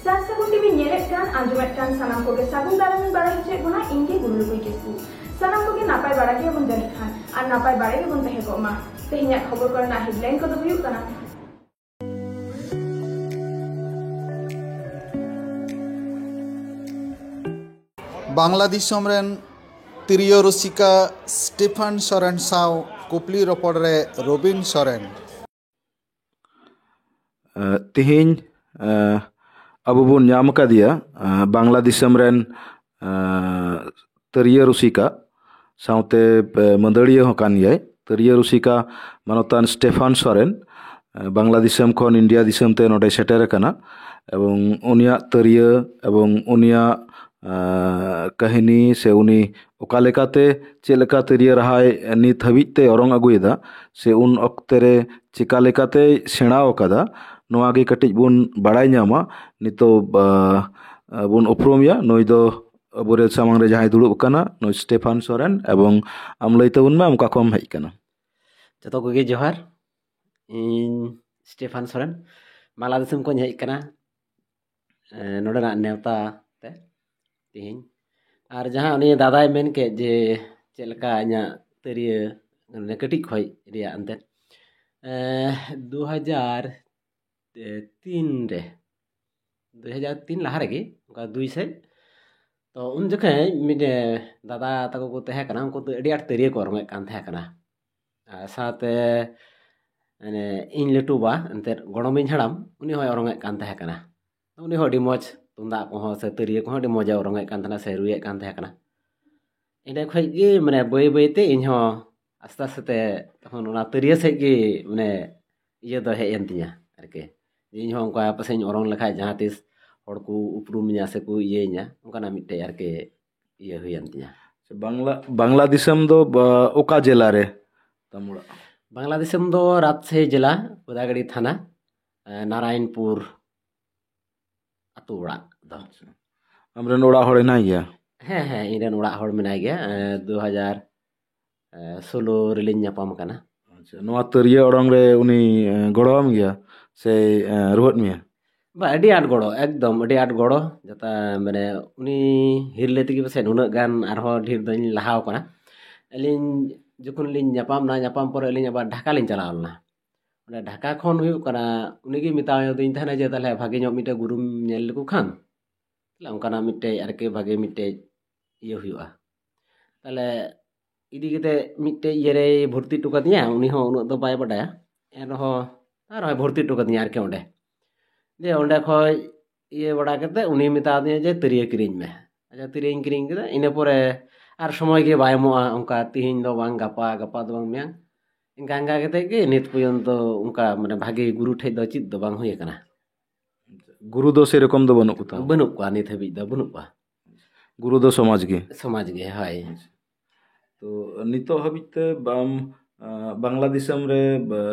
ᱥᱟᱨᱥᱟᱹᱜᱩᱱ TV ᱧᱮᱞᱮᱫ ᱠᱟᱱ ᱟᱸᱡᱚᱢᱮᱫ ᱠᱟᱱ ᱥᱟᱱᱟᱢ ᱠᱚᱜᱮ ᱥᱟᱹᱜᱩᱱ ᱫᱟᱨᱟᱢᱤᱧ ᱵᱟᱲᱟᱭ ᱦᱚᱪᱚᱭᱮᱫ ᱵᱚᱱᱟ ᱤᱧ ᱜᱮ ᱜᱩᱨᱩ ᱞᱩᱠᱩᱭ ᱠᱤᱥᱠᱩ ᱥᱟᱱᱟᱢ ᱠᱚᱜᱮ ᱱᱟᱯᱟᱭ ᱵᱟᱲᱟ ᱜᱮᱭᱟᱵᱚᱱ ᱡᱟᱹᱱᱤᱡ ᱠᱷᱟᱱ ᱟᱨ ᱱᱟᱯᱟᱭ ᱵᱟᱲᱟ ᱜᱮᱵᱚᱱ ᱛᱟᱦᱮᱸ ᱠᱚᱜ ᱢᱟ ᱛᱮᱦᱮᱧᱟᱜ ᱠᱷᱚᱵᱚᱨ ᱠᱚᱨᱮᱱᱟᱜ ᱦᱮᱰᱞᱟᱭᱤᱱ ᱠᱚᱫᱚ ᱦᱩᱭᱩᱜ ᱠᱟᱱᱟ ᱵᱟᱝᱞᱟ ᱫᱤᱥᱚᱢ ᱨᱮᱱ ᱛᱤᱨᱭᱳ ᱨᱩᱥᱤᱠᱟ ᱥᱴᱤᱯᱷᱟᱱ ᱥᱚᱨᱮᱱ ᱥᱟᱶ ᱠᱩᱯᱞᱤ ᱨᱚᱯᱚᱲ ᱨᱮ ᱨᱚᱵᱤᱱ ᱥᱚᱨᱮᱱ ᱛᱮᱦᱮᱧ ᱟᱵᱚ ᱵᱚᱱ ᱧᱟᱢ ᱟᱠᱟᱫᱮᱭᱟ ᱵᱟᱝᱞᱟ ᱫᱤᱥᱚᱢ ᱨᱮᱱ ᱛᱤᱨᱭᱳ ᱨᱩᱥᱤᱠᱟ ᱥᱟᱶᱛᱮ ᱢᱟᱹᱫᱟᱹᱲᱤᱭᱟᱹ ᱦᱚᱸ ᱠᱟᱱ ᱜᱮᱭᱟᱭ ᱛᱤᱨᱭᱳ ᱨᱩᱥᱤᱠᱟ ᱢᱟᱱᱚᱛᱟᱱ ᱥᱴᱤᱯᱷᱟᱱ ᱥᱚᱨᱮᱱ ᱵᱟᱝᱞᱟ ᱫᱤᱥᱚᱢ ᱠᱷᱚᱱ ᱤᱱᱰᱤᱭᱟ ᱫᱤᱥᱚᱢ ᱛᱮ ᱱᱚᱰᱮ ᱥᱮᱴᱮᱨ ᱟᱠᱟᱱᱟ ᱮᱵᱚᱝ ᱩᱱᱤᱭᱟᱜ ᱛᱤᱨᱭᱳ ᱮᱵᱚᱝ ᱩᱱᱤᱭᱟᱜ ᱠᱟᱹᱦᱱᱤ ᱥᱮ ᱩᱱᱤ ᱚᱠᱟ ᱞᱮᱠᱟᱛᱮ ᱪᱮᱫ ᱞᱮᱠᱟ ᱛᱤᱨᱭᱳ ᱨᱟᱦᱟᱭ ᱱᱤᱛ ᱦᱟᱹᱵᱤᱡ ᱛᱮ ᱚᱨᱚᱝ ᱟᱹᱜᱩᱭᱮᱫᱟ ᱥᱮ ᱩᱱ ᱚᱠᱛᱮ ᱨᱮ ᱪᱮᱠᱟ ᱞᱮᱠᱟᱛᱮᱭ ᱥᱮᱬᱟᱣ ᱟᱠᱟᱫᱟ ᱱᱚᱣᱟ ᱜᱮ ᱠᱟᱹᱴᱤᱡ ᱵᱚᱱ ᱵᱟᱲᱟᱭ ᱧᱟᱢᱟ ᱱᱤᱛᱚᱜ ᱵᱚᱱ ᱩᱯᱨᱩᱢᱮᱭᱟ ᱱᱩᱭ ᱫᱚ ᱟᱵᱚᱨᱮ ᱥᱟᱢᱟᱝ ᱨᱮ ᱡᱟᱦᱟᱸᱭ ᱫᱩᱲᱩᱵ ᱟᱠᱟᱱᱟ ᱱᱩᱭ ᱥᱴᱤᱯᱷᱟᱱ ᱥᱚᱨᱮᱱ ᱮᱵᱚᱝ ᱟᱢ ᱞᱟᱹᱭ ᱛᱟᱵᱚᱱ ᱢᱮ ᱚᱠᱟ ᱠᱷᱚᱱ ᱦᱮᱡ ᱟᱠᱟᱱᱟ ᱡᱚᱛᱚ ᱠᱚᱜᱮ ᱡᱚᱦᱟᱨ ᱤᱧ ᱥᱴᱤᱯᱷᱟᱱ ᱥᱚᱨᱮᱱ ᱵᱟᱝᱞᱟ ᱫᱤᱥᱚᱢ ᱠᱷᱚᱱ ᱦᱮᱡ ᱟᱠᱟᱱᱟ ᱱᱚᱰᱮᱱᱟᱜ ᱱᱮᱣᱛᱟ ᱛᱮ ᱛᱮᱦᱮᱧ ᱟᱨ ᱡᱟᱦᱟᱸ ᱩᱱᱤ ᱫᱟᱫᱟᱭ ᱢᱮᱱ ᱠᱮᱫ ᱡᱮ ᱪᱮᱫ ᱞᱮᱠᱟ ᱤᱧᱟᱹᱜ ᱛᱤᱨᱭᱳ ᱠᱟᱹᱴᱤᱡ ᱠᱷᱚᱡ ᱨᱮᱭᱟᱜ ᱮᱱᱛᱮᱫ 2003 ᱞᱟᱦᱟ ᱨᱮᱜᱮ ᱚᱱᱠᱟ 2 ᱥᱮᱫ ᱛᱚ ᱩᱱ ᱡᱚᱠᱷᱮᱡ ᱢᱤᱫᱴᱮᱡ ᱫᱟᱫᱟ ᱛᱟᱠᱚ ᱠᱚ ᱛᱟᱦᱮᱸ ᱠᱟᱱᱟ ᱩᱱᱠᱩ ᱫᱚ ᱟᱹᱰᱤ ᱟᱸᱴ ᱛᱤᱨᱭᱳ ᱠᱚ ᱚᱨᱚᱝᱮᱫ ᱠᱟᱱ ᱛᱟᱦᱮᱸ ᱠᱟᱱᱟ ᱥᱟᱶᱛᱮ ᱤᱧ ᱞᱟᱹᱴᱩ ᱵᱟ ᱮᱱᱛᱮᱫ ᱜᱚᱲᱚᱢᱤᱧ ᱦᱟᱲᱟᱢ ᱩᱱᱤ ᱦᱚᱸᱭ ᱚᱨᱚᱝᱮᱫ ᱠᱟᱱ ᱛᱟᱦᱮᱸ ᱠᱟᱱᱟ ᱩᱱᱤ ᱦᱚᱸ ᱟᱹᱰᱤ ᱢᱚᱡᱽ ᱛᱩᱢᱫᱟᱜ ᱠᱚᱦᱚᱸ ᱥᱮ ᱛᱤᱨᱭᱳ ᱠᱚᱦᱚᱸ ᱟᱹᱰᱤ ᱢᱚᱡᱽ ᱮ ᱚᱨᱚᱝᱮᱫ ᱠᱟᱱ ᱛᱟᱦᱮᱱᱟ ᱥᱮ ᱨᱩᱭᱮᱫ ᱠᱟᱱ ᱛᱟᱦᱮᱸ ᱠᱟᱱᱟ ᱤᱱᱟᱹ ᱠᱷᱚᱡ ᱜᱮ ᱢᱟᱱᱮ ᱵᱟᱹᱭ ᱵᱟᱹᱭᱛᱮ ᱤᱧᱦᱚᱸ ᱟᱥᱛᱮ ᱟᱥᱛᱮ ᱛᱚᱠᱷᱚᱱ ᱚᱱᱟ ᱛᱤᱨᱭᱳ ᱥᱮᱫ ᱜᱮ ᱢᱟᱱᱮ ᱤᱭᱟᱹ ᱫᱚ ᱦᱮᱡ ᱮᱱ ᱛᱤᱧᱟᱹ ᱟᱨᱠᱤ ᱤᱧᱦᱚᱸ ᱚᱱᱠᱟ ᱯᱟᱥᱮᱡ ᱤᱧ ᱚᱨᱚᱝ ᱞᱮᱠᱷᱟᱡ ᱡᱟᱦᱟᱸ ᱛᱤᱥ ᱦᱚᱲ ᱠᱚ ᱩᱯᱨᱩᱢᱤᱧᱟ ᱥᱮᱠᱚ ᱤᱭᱟᱹᱧᱟ ᱚᱱᱠᱟᱱᱟᱜ ᱢᱤᱫᱴᱮᱡ ᱟᱨᱠᱤ ᱤᱭᱟᱹ ᱦᱩᱭᱮᱱ ᱛᱤᱧᱟᱹ ᱵᱟᱝᱞᱟ ᱫᱤᱥᱚᱢ ᱫᱚ ᱚᱠᱟ ᱡᱮᱞᱟ ᱨᱮ ᱛᱟᱢ ᱚᱲᱟᱜ ᱵᱟᱝᱞᱟ ᱫᱤᱥᱚᱢ ᱫᱚ ᱨᱟᱡᱽᱥᱟᱦᱤ ᱡᱮᱞᱟ ᱜᱳᱫᱟᱜᱟᱲᱤ ᱛᱷᱟᱱᱟ ᱱᱟᱨᱟᱭᱚᱱᱯᱩᱨ ᱟᱛᱳ ᱚᱲᱟᱜ ᱫᱚ ᱟᱢᱨᱮᱱ ᱚᱲᱟᱜ ᱦᱚᱲ ᱦᱮᱱᱟᱭ ᱜᱮᱭᱟ ᱦᱮᱸ ᱤᱧ ᱨᱮᱱ ᱚᱲᱟᱜ ᱦᱚᱲ ᱢᱮᱱᱟᱭ ᱜᱮᱭᱟ 2016 ᱨᱮᱞᱤᱧ ᱧᱟᱯᱟᱢ ᱟᱠᱟᱱᱟ ᱟᱪᱪᱷᱟ ᱱᱚᱣᱟ ᱛᱤᱨᱭᱳ ᱚᱨᱚᱝ ᱨᱮ ᱩᱱி ᱜᱚᱲᱚᱣᱟᱢ ᱜᱮᱭᱟ ᱥᱮ ᱨᱩᱣᱟᱹᱲ ᱢᱮᱭᱟ ᱵᱟ ᱟᱹᱰᱤ ᱟᱸᱴ ᱜᱚᱲᱚ ᱮᱠᱫᱚᱢ ᱟᱹᱰᱤ ᱟᱸᱴ ᱜᱚᱲᱚ ᱡᱚᱛᱚ ᱢᱟᱱᱮ ᱩᱱᱤ ᱦᱤᱨᱞᱟᱹ ᱛᱮᱜᱮ ᱯᱟᱥᱮᱡ ᱱᱩᱱᱟᱹᱜ ᱜᱟᱱ ᱟᱨᱦᱚᱸ ᱰᱷᱮᱨ ᱫᱚᱧ ᱞᱟᱦᱟᱣ ᱟᱠᱟᱱᱟ ᱟᱹᱞᱤᱧ ᱡᱚᱠᱷᱚᱱ ᱞᱤᱧ ᱧᱟᱯᱟᱢᱱᱟ ᱧᱟᱯᱟᱢ ᱯᱚᱨᱮ ᱟᱹᱞᱤᱧ ᱟᱵᱟᱨ ᱰᱷᱟᱠᱟ ᱞᱤᱧ ᱪᱟᱞᱟᱣ ᱞᱮᱱᱟ ᱚᱸᱰᱮ ᱰᱷᱟᱠᱟ ᱠᱷᱚᱱ ᱦᱩᱭᱩᱜ ᱠᱟᱱᱟ ᱩᱱᱤᱜᱮ ᱢᱮᱛᱟᱣᱫᱤᱧ ᱛᱟᱦᱮᱱᱟ ᱡᱮ ᱛᱟᱦᱞᱮ ᱵᱷᱟᱜᱮ ᱧᱚᱜ ᱢᱤᱫᱴᱮᱡ ᱜᱩᱨᱩᱢ ᱧᱮᱞ ᱞᱮᱠᱚ ᱠᱷᱟᱱ ᱛᱟᱦᱞᱮ ᱚᱱᱠᱟᱱᱟᱜ ᱢᱤᱫᱴᱮᱡ ᱟᱨᱠᱤ ᱵᱷᱟᱜᱮ ᱢᱤᱫᱴᱮᱡ ᱤᱭᱟᱹ ᱦᱩᱭᱩᱜᱼᱟ ᱛᱟᱦᱞᱮ ᱤᱫᱤ ᱠᱟᱛᱮᱫ ᱢᱤᱫᱴᱮᱡ ᱤᱭᱟᱹᱨᱮᱭ ᱵᱷᱚᱨᱛᱤ ᱦᱚᱴᱚ ᱠᱟᱫᱤᱧᱟ ᱩᱱᱤ ᱦᱚᱸ ᱩᱱᱟᱹᱜ ᱫᱚ ᱵᱟᱭ ᱵᱟᱰᱟᱭᱟ ᱮᱱᱨᱮᱦᱚᱸ ᱟᱨᱦᱚᱸᱭ ᱵᱷᱚᱨᱛᱤ ᱦᱚᱴᱚ ᱠᱟᱫᱤᱧᱟ ᱟᱨᱠᱤ ᱚᱸᱰᱮ ᱡᱮ ᱚᱸᱰᱮ ᱠᱷᱚᱡ ᱤᱭᱟᱹ ᱵᱟᱲᱟ ᱠᱟᱛᱮᱫ ᱩᱱᱤ ᱢᱮᱛᱟᱫᱤᱧᱟ ᱡᱮ ᱛᱤᱨᱭᱳ ᱠᱤᱨᱤᱧ ᱢᱮ ᱟᱪᱪᱷᱟ ᱛᱤᱨᱭᱳᱧ ᱠᱤᱨᱤᱧ ᱠᱮᱫᱟ ᱤᱱᱟᱹ ᱯᱚᱨᱮ ᱟᱨ ᱥᱚᱢᱚᱭ ᱜᱮ ᱵᱟᱭ ᱮᱢᱚᱜᱼᱟ ᱚᱱᱠᱟ ᱛᱤᱦᱤᱧ ᱫᱚ ᱵᱟᱝ ᱜᱟᱯᱟ ᱫᱚ ᱵᱟᱝ ᱢᱮᱭᱟᱝ ᱤᱱᱠᱟ ᱠᱟᱛᱮᱫ ᱜᱮ ᱱᱤᱛ ᱯᱚᱨᱡᱚᱱᱛᱚ ᱚᱱᱠᱟ ᱢᱟᱱᱮ ᱵᱷᱟᱜᱮ ᱜᱩᱨᱩ ᱴᱷᱮᱡ ᱫᱚ ᱪᱮᱫ ᱫᱚ ᱵᱟᱝ ᱦᱩᱭ ᱟᱠᱟᱱᱟ ᱜᱩᱨᱩ ᱫᱚ ᱥᱮᱨᱚᱠᱚᱢ ᱫᱚ ᱵᱟᱹᱱᱩᱜ ᱠᱚᱛᱟ ᱵᱟᱹᱱᱩᱜ ᱠᱚᱣᱟ ᱱᱤᱛ ᱦᱟᱹᱵᱤᱡ ᱫᱚ ᱵᱟᱹᱱᱩᱜ ᱠᱚᱣᱟ ᱜᱩᱨᱩ ᱫᱚ ᱥᱚᱢᱟᱡᱽ ᱜᱮ ᱦᱳᱭ ᱛᱚ ᱱᱤᱛᱚᱜ ᱦᱟᱹᱵᱤᱡ te ᱵᱟᱢ ᱵᱟᱝᱞᱟ ᱫᱤᱥᱚᱢ ᱨᱮ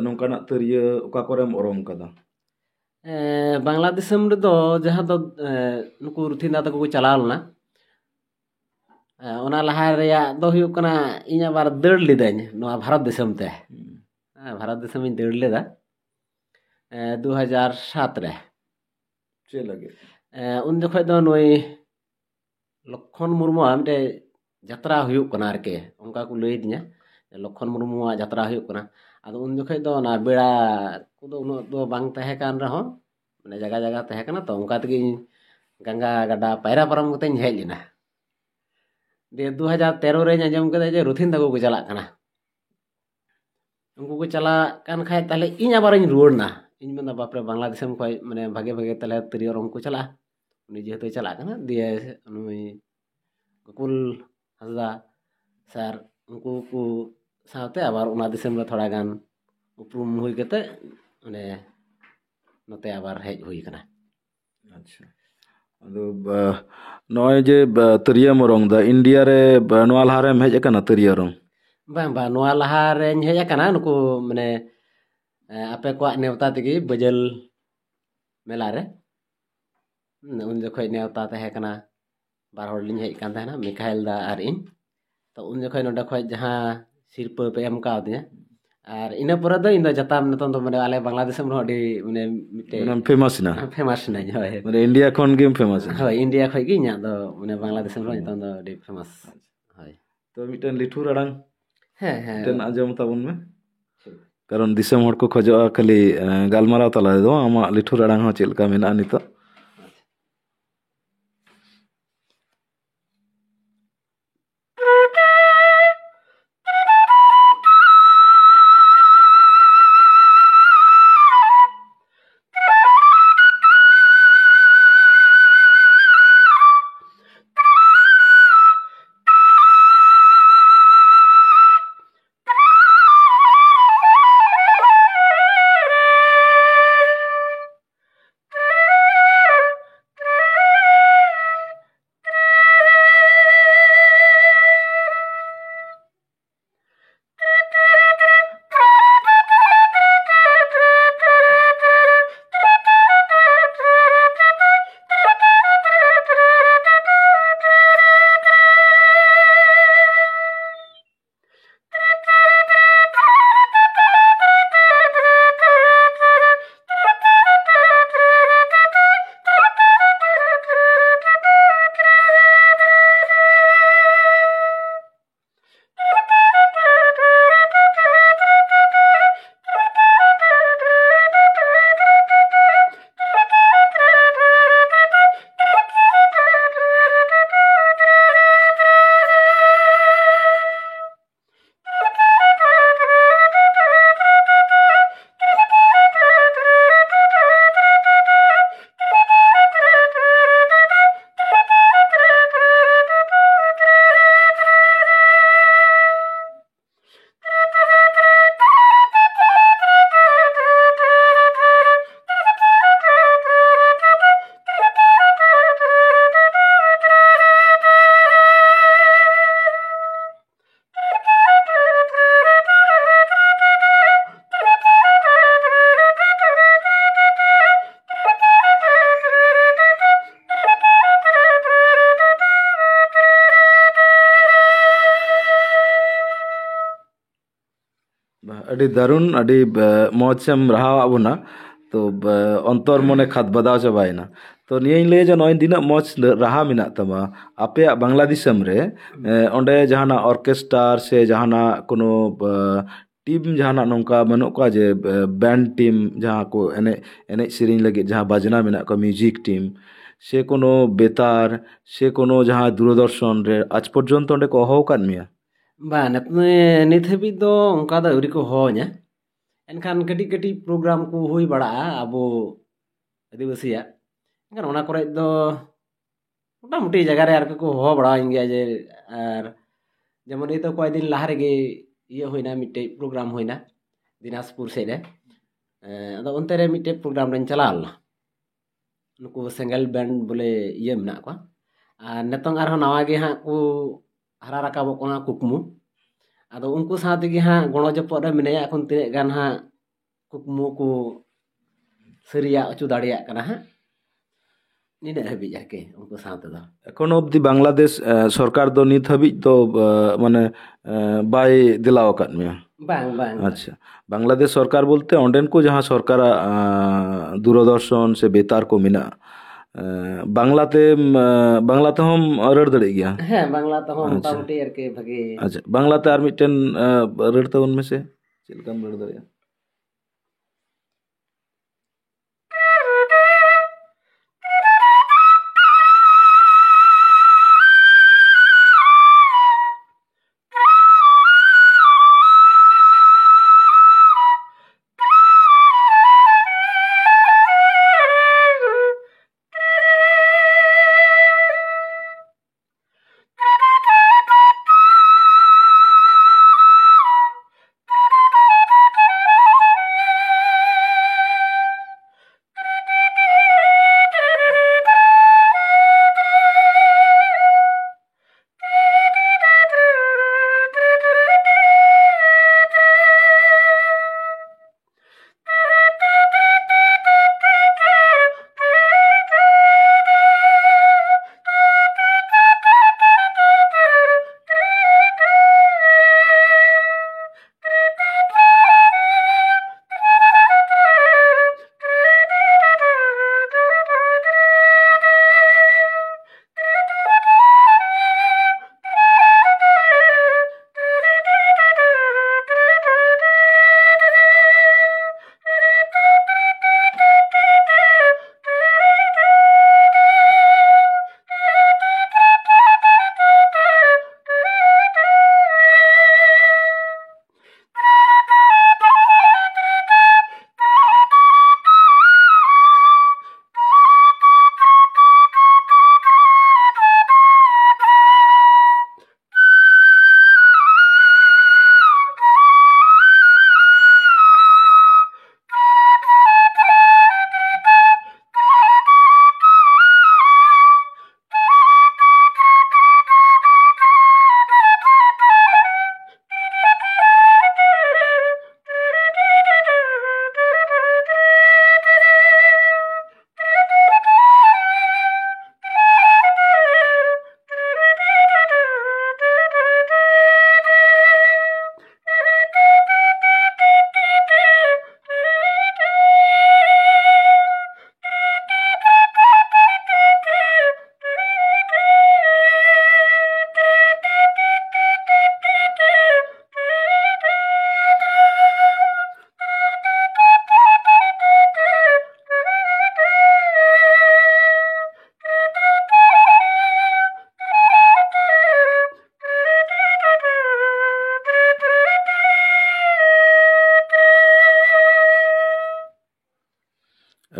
ᱱᱚᱝᱠᱟᱱᱟᱜ ᱛᱤᱨᱭᱳ ᱚᱠᱟ ᱠᱚᱨᱮᱢ ᱚᱨᱚᱝ ᱠᱟᱫᱟ ᱵᱟᱝᱞᱟ ᱫᱤᱥᱚᱢ ᱨᱮᱫᱚ ᱡᱟᱦᱟᱸ ᱫᱚ ᱱᱩᱠᱩ ᱨᱩᱛᱷᱤᱱ ᱫᱟ ᱛᱟᱠᱚ ᱠᱚ ᱪᱟᱞᱟᱣ ᱞᱮᱱᱟ ᱚᱱᱟ ᱞᱟᱦᱟ ᱨᱮᱭᱟᱜ ᱫᱚ ᱦᱩᱭᱩᱜ ᱠᱟᱱᱟ ᱤᱧ ᱟᱵᱟᱨ ᱫᱟᱹᱲ ᱞᱤᱫᱟᱹᱧ ᱱᱚᱣᱟ ᱵᱷᱟᱨᱚᱛ ᱫᱤᱥᱚᱢ ᱛᱮ ᱵᱷᱟᱨᱚᱛ ᱫᱤᱥᱚᱢᱤᱧ ᱫᱟᱹᱲ ᱞᱮᱫᱟ 2007 ᱨᱮ ᱪᱮᱫ ᱞᱟᱹᱜᱤᱫ ᱩᱱ ᱡᱚᱠᱷᱚᱡ ᱫᱚ ᱱᱩᱭ ᱞᱚᱠᱠᱷᱚᱱ ᱢᱩᱨᱢᱩᱣᱟᱜ ᱢᱤᱫᱴᱮᱡ ᱡᱟᱛᱨᱟ ᱦᱩᱭᱩᱜ ᱠᱟᱱᱟ ᱟᱨᱠᱤ ᱚᱱᱠᱟ ᱠᱚ ᱞᱟᱹᱭ ᱟᱫᱤᱧᱟ ᱞᱚᱠᱠᱷᱚᱱ ᱢᱩᱨᱢᱩᱣᱟᱜ ᱡᱟᱛᱨᱟ ᱦᱩᱭᱩᱜ ᱠᱟᱱᱟ ᱟᱫᱚ ᱩᱱ ᱡᱚᱠᱷᱚᱡ ᱫᱚ ᱚᱱᱟ ᱵᱮᱲᱟ ᱠᱚᱫᱚ ᱩᱱᱟᱹᱜ ᱫᱚ ᱵᱟᱝ ᱛᱟᱦᱮᱸ ᱠᱟᱱ ᱨᱮᱦᱚᱸ ᱢᱟᱱᱮ ᱡᱟᱭᱜᱟ ᱛᱟᱦᱮᱸ ᱠᱟᱱᱟ ᱛᱚ ᱚᱱᱠᱟ ᱛᱮᱜᱮ ᱤᱧ ᱜᱟᱝᱜᱟ ᱜᱟᱰᱟ ᱯᱟᱭᱨᱟ ᱯᱟᱨᱚᱢ ᱠᱟᱛᱮᱧ ᱦᱮᱡ ᱞᱮᱱᱟ ᱫᱤᱭᱮ 2013 ᱨᱮᱧ ᱟᱸᱡᱚᱢ ᱠᱮᱫᱟ ᱡᱮ ᱨᱩᱛᱷᱤᱱ ᱛᱟᱠᱚ ᱠᱚ ᱪᱟᱞᱟᱜ ᱠᱟᱱᱟ ᱩᱱᱠᱩ ᱠᱚ ᱪᱟᱞᱟᱜ ᱠᱟᱱ ᱠᱷᱟᱡ ᱛᱟᱦᱞᱮ ᱤᱧ ᱟᱵᱟᱨᱤᱧ ᱨᱩᱣᱟᱹᱲ ᱮᱱᱟ ᱤᱧ ᱢᱮᱱᱫᱟ ᱵᱟᱯᱨᱮ ᱵᱟᱝᱞᱟ ᱫᱤᱥᱚᱢ ᱠᱷᱚᱡ ᱢᱟᱱᱮ ᱵᱷᱟᱜᱮ ᱛᱟᱦᱞᱮ ᱛᱤᱨᱭᱳ ᱚᱨᱚᱝ ᱠᱚ ᱪᱟᱞᱟᱜᱼᱟ ᱩᱱᱤ ᱡᱮᱦᱮᱛᱩᱭ ᱪᱟᱞᱟᱜ ᱠᱟᱱᱟ ᱫᱤᱭᱮ ᱱᱩᱭ ᱜᱳᱠᱩᱞ ᱦᱟᱸᱥᱫᱟ ᱥᱟᱨ ᱩᱱᱠᱩ ᱠᱚ ᱥᱟᱶᱛᱮ ᱟᱵᱟᱨ ᱚᱱᱟ ᱫᱤᱥᱚᱢ ᱨᱮ ᱛᱷᱚᱲᱟ ᱜᱟᱱ ᱩᱯᱨᱩᱢ ᱦᱩᱭ ᱠᱟᱛᱮᱫ ᱚᱱᱮ ᱱᱚᱛᱮ ᱟᱵᱟᱨ ᱦᱮᱡ ᱦᱩᱭ ᱟᱠᱟᱱᱟ ᱟᱪᱪᱷᱟ ᱟᱫᱚ ᱱᱚᱜᱼᱚᱭ ᱡᱮ ᱛᱤᱨᱭᱳᱢ ᱚᱨᱚᱝ ᱫᱟ ᱤᱱᱰᱤᱭᱟ ᱨᱮ ᱱᱚᱣᱟ ᱞᱟᱦᱟᱨᱮᱢ ᱦᱮᱡ ᱟᱠᱟᱱᱟ ᱛᱤᱨᱭᱳ ᱚᱨᱚᱝ ᱵᱟᱝ ᱱᱚᱣᱟ ᱞᱟᱦᱟ ᱨᱮᱧ ᱦᱮᱡ ᱟᱠᱟᱱᱟ ᱱᱩᱠᱩ ᱢᱟᱱᱮ ᱟᱯᱮ ᱠᱚᱣᱟᱜ ᱱᱮᱣᱛᱟ ᱛᱮᱜᱮ ᱵᱟᱹᱡᱟᱹᱞ ᱢᱮᱞᱟ ᱨᱮ ᱩᱱ ᱡᱚᱠᱷᱚᱡ ᱱᱮᱣᱛᱟ ᱛᱟᱦᱮᱸ ᱠᱟᱱᱟ ᱵᱟᱨ ᱦᱚᱲ ᱞᱤᱧ ᱦᱮᱡ ᱠᱟᱱ ᱛᱟᱦᱮᱱᱟ ᱢᱤᱠᱷᱟᱭᱮᱞ ᱫᱟ ᱟᱨ ᱤᱧ ᱛᱚ ᱩᱱ ᱡᱚᱠᱷᱚᱡ ᱱᱚᱸᱰᱮ ᱠᱷᱚᱡ ᱡᱟᱦᱟᱸ ᱥᱤᱨᱯᱟᱹ ᱯᱮ ᱮᱢ ᱠᱟᱣᱫᱤᱧᱟ ᱟᱨ ᱤᱱᱟᱹ ᱯᱚᱨᱮ ᱫᱚ ᱤᱧ ᱫᱚ ᱡᱟᱛᱟᱢ ᱱᱤᱛᱚᱝ ᱫᱚ ᱢᱟᱱᱮ ᱟᱞᱮ ᱵᱟᱝᱞᱟᱫᱮᱥ ᱨᱮᱦᱚᱸ ᱟᱹᱰᱤ ᱢᱟᱱᱮ ᱢᱤᱫᱴᱮᱡ ᱯᱷᱮᱢᱟᱥ ᱱᱟ ᱯᱷᱮᱢᱟᱥ ᱱᱟᱹᱧ ᱦᱳᱭ ᱢᱟᱱᱮ ᱤᱱᱰᱤᱭᱟ ᱠᱷᱚᱱ ᱜᱮᱢ ᱯᱷᱮᱢᱟᱥ ᱱᱟ ᱦᱳᱭ ᱤᱱᱰᱤᱭᱟ ᱠᱷᱚᱡ ᱜᱮ ᱤᱧᱟᱹᱜ ᱫᱚ ᱢᱟᱱᱮ ᱵᱟᱝᱞᱟᱫᱮᱥ ᱨᱮᱦᱚᱸ ᱱᱤᱛᱚᱝ ᱫᱚ ᱟᱹᱰᱤ ᱯᱷᱮᱢᱟᱥ ᱦᱳᱭ ᱛᱚ ᱢᱤᱫᱴᱮᱱ ᱞᱤᱴᱷᱩᱨ ᱟᱲᱟᱝ ᱦᱮᱸ ᱦᱮᱸ ᱢᱤᱫᱴᱮᱱ ᱟᱸᱡᱚᱢ ᱛᱟᱵᱚᱱ ᱢᱮ ᱠᱟᱨᱚᱱ ᱫᱤᱥᱚᱢ ᱦᱚᱲ ᱠᱚ ᱠᱷᱚᱡᱚᱜᱼᱟ ᱠᱷᱟᱹᱞᱤ ᱜᱟᱞᱢᱟᱨᱟᱣ ᱛᱟᱞᱟ ᱨᱮᱫᱚ ᱟᱢᱟᱜ ᱞᱤᱴᱷᱩᱨ ᱟᱲᱟᱝ ᱦᱚᱸ ᱪᱮᱫ ᱞᱮᱠᱟ ᱢᱮᱱᱟᱜᱼᱟ ᱱᱤᱛᱚᱜ ᱟᱹᱰᱤ ᱫᱟᱨᱩᱱ ᱟᱹᱰᱤ ᱢᱚᱡᱽ ᱮᱢ ᱨᱟᱦᱟᱣᱟᱜ ᱵᱚᱱᱟ ᱛᱚ ᱚᱱᱛᱚᱨ ᱢᱚᱱᱮ ᱠᱷᱟᱫ ᱵᱟᱫᱟᱣ ᱪᱟᱵᱟᱭᱮᱱᱟ ᱛᱚ ᱱᱤᱭᱟᱹᱧ ᱞᱟᱹᱭᱟ ᱡᱮ ᱱᱚᱜᱼᱚᱭ ᱛᱤᱱᱟᱹᱜ ᱢᱚᱡᱽ ᱨᱟᱦᱟ ᱢᱮᱱᱟᱜ ᱛᱟᱢᱟ ᱟᱯᱮᱭᱟᱜ ᱵᱟᱝᱞᱟ ᱫᱤᱥᱚᱢ ᱨᱮ ᱚᱸᱰᱮ ᱡᱟᱦᱟᱱᱟᱜ ᱚᱨᱠᱮᱥᱴᱟᱨ ᱥᱮ ᱡᱟᱦᱟᱱᱟᱜ কোনো ᱴᱤᱢ ᱡᱟᱦᱟᱱᱟᱜ ᱱᱚᱝᱠᱟ ᱵᱟᱹᱱᱩᱜ ᱠᱚᱣᱟ ᱡᱮ ᱵᱮন্ড ᱴᱤᱢ ᱡᱟᱦᱟᱸ ᱠᱚ ᱮᱱᱮᱡ ᱥᱮᱨᱮᱧ ᱞᱟᱹᱜᱤᱫ ᱡᱟᱦᱟᱸ ᱵᱟᱡᱽᱱᱟ ᱢᱮᱱᱟᱜ ᱠᱚᱣᱟ ᱢᱤউজিᱠ ᱴᱤᱢ সে কোনো বেতার সে কোনো যাহা দূরদর্শন রে আজ পর্যন্ত অঁᱰᱮ ᱠᱚ ᱦᱚᱦᱚ ᱟᱠᱟᱫ ᱢᱮᱭᱟ ᱵᱟᱝ ᱱᱤᱛ ᱦᱟᱹᱵᱤᱡ ᱫᱚ ᱚᱱᱠᱟ ᱫᱚ ᱟᱹᱣᱨᱤ ᱠᱚ ᱦᱚᱦᱚᱧᱟ ᱮᱱᱠᱷᱟᱱ ᱠᱟᱹᱴᱤᱡ ᱠᱟᱹᱴᱤᱡ ᱯᱨᱳᱜᱨᱟᱢ ᱠᱚ ᱦᱩᱭ ᱵᱟᱲᱟᱜᱼᱟ ᱟᱵᱚ ᱟᱹᱫᱤᱵᱟᱹᱥᱤᱭᱟᱜ ᱮᱱᱠᱷᱟᱱ ᱚᱱᱟ ᱠᱚᱨᱮ ᱫᱚ ᱢᱳᱴᱟᱢᱩᱴᱤ ᱡᱟᱭᱜᱟ ᱨᱮ ᱟᱨᱠᱤ ᱠᱚ ᱦᱚᱦᱚ ᱵᱟᱲᱟᱣᱟᱹᱧ ᱜᱮᱭᱟ ᱡᱮ ᱟᱨ ᱡᱮᱢᱚᱱ ᱱᱤᱛ ᱠᱚᱭᱮᱠᱫᱤᱱ ᱞᱟᱦᱟ ᱨᱮᱜᱮ ᱤᱭᱟᱹ ᱦᱩᱭᱱᱟ ᱢᱤᱫᱴᱮᱡ ᱯᱨᱳᱜᱨᱟᱢ ᱦᱩᱭᱱᱟ ᱫᱤᱱᱟᱡᱽᱯᱩᱨ ᱥᱮᱫ ᱨᱮ ᱟᱫᱚ ᱚᱱᱛᱮ ᱨᱮ ᱢᱤᱫᱴᱮᱡ ᱯᱨᱳᱜᱨᱟᱢ ᱨᱮᱧ ᱪᱟᱞᱟᱣ ᱞᱮᱱᱟ ᱱᱩᱠᱩ ᱥᱮᱸᱜᱮᱞ ᱵᱮন্ড ᱵᱚᱞᱮ ᱤᱭᱟᱹ ᱢᱮᱱᱟᱜ ᱠᱚᱣᱟ ᱟᱨ ᱱᱤᱛᱚᱝ ᱟᱨᱦᱚᱸ ᱱᱟᱣᱟ ᱜᱮ ᱦᱟᱸᱜ ᱠᱚ ᱦᱟᱨᱟ ᱨᱟᱠᱟᱵᱚᱜ ᱠᱟᱱᱟ ᱠᱩᱠᱢᱩ ᱟᱫᱚ ᱩᱱᱠᱩ ᱥᱟᱶ ᱛᱮᱜᱮ ᱦᱟᱸᱜ ᱜᱚᱲᱚ ᱡᱚᱯᱚᱜ ᱨᱮ ᱢᱤᱱᱟᱹᱧᱟ ᱮᱠᱷᱚᱱ ᱛᱤᱱᱟᱹᱜ ᱜᱟᱱ ᱦᱟᱸᱜ ᱠᱩᱠᱢᱩ ᱠᱚ ᱥᱟᱹᱨᱤᱭᱟᱜ ᱦᱚᱪᱚ ᱫᱟᱲᱮᱭᱟᱜ ᱠᱟᱱᱟ ᱦᱟᱸᱜ ᱱᱤᱱᱟᱹᱜ ᱦᱟᱹᱵᱤᱡ ᱟᱨᱠᱤ ᱩᱱᱠᱩ ᱥᱟᱶ ᱛᱮᱫᱚ এখনো অবধি বাংলাদেশ সরকার তো নিত হাবিজ তো মানে বাই দিলাও আকাদ মেয়া ᱵᱟᱝ ᱵᱟᱝ আচ্ছা বাংলাদেশ সরকার বলতে অন্ডেন কো যাহা সরকারা দূরদর্শন সে বেতার কো মিনা বাংলাতে বাংলাতে হম রড় দাড়ে গিয়া ᱦᱮᱸ ᱵᱟᱝᱞᱟ ᱛᱮᱦᱚᱸ ᱢᱚᱴᱟᱢᱩᱴᱤ ᱟᱨᱠᱤ ᱵᱷᱟᱜᱤ আচ্ছা বাংলাতে আর মিটেন রড় তাবন মেসে চেদ লেᱠᱟᱢ রড় দাড়ᱮᱭᱟᱜᱼᱟ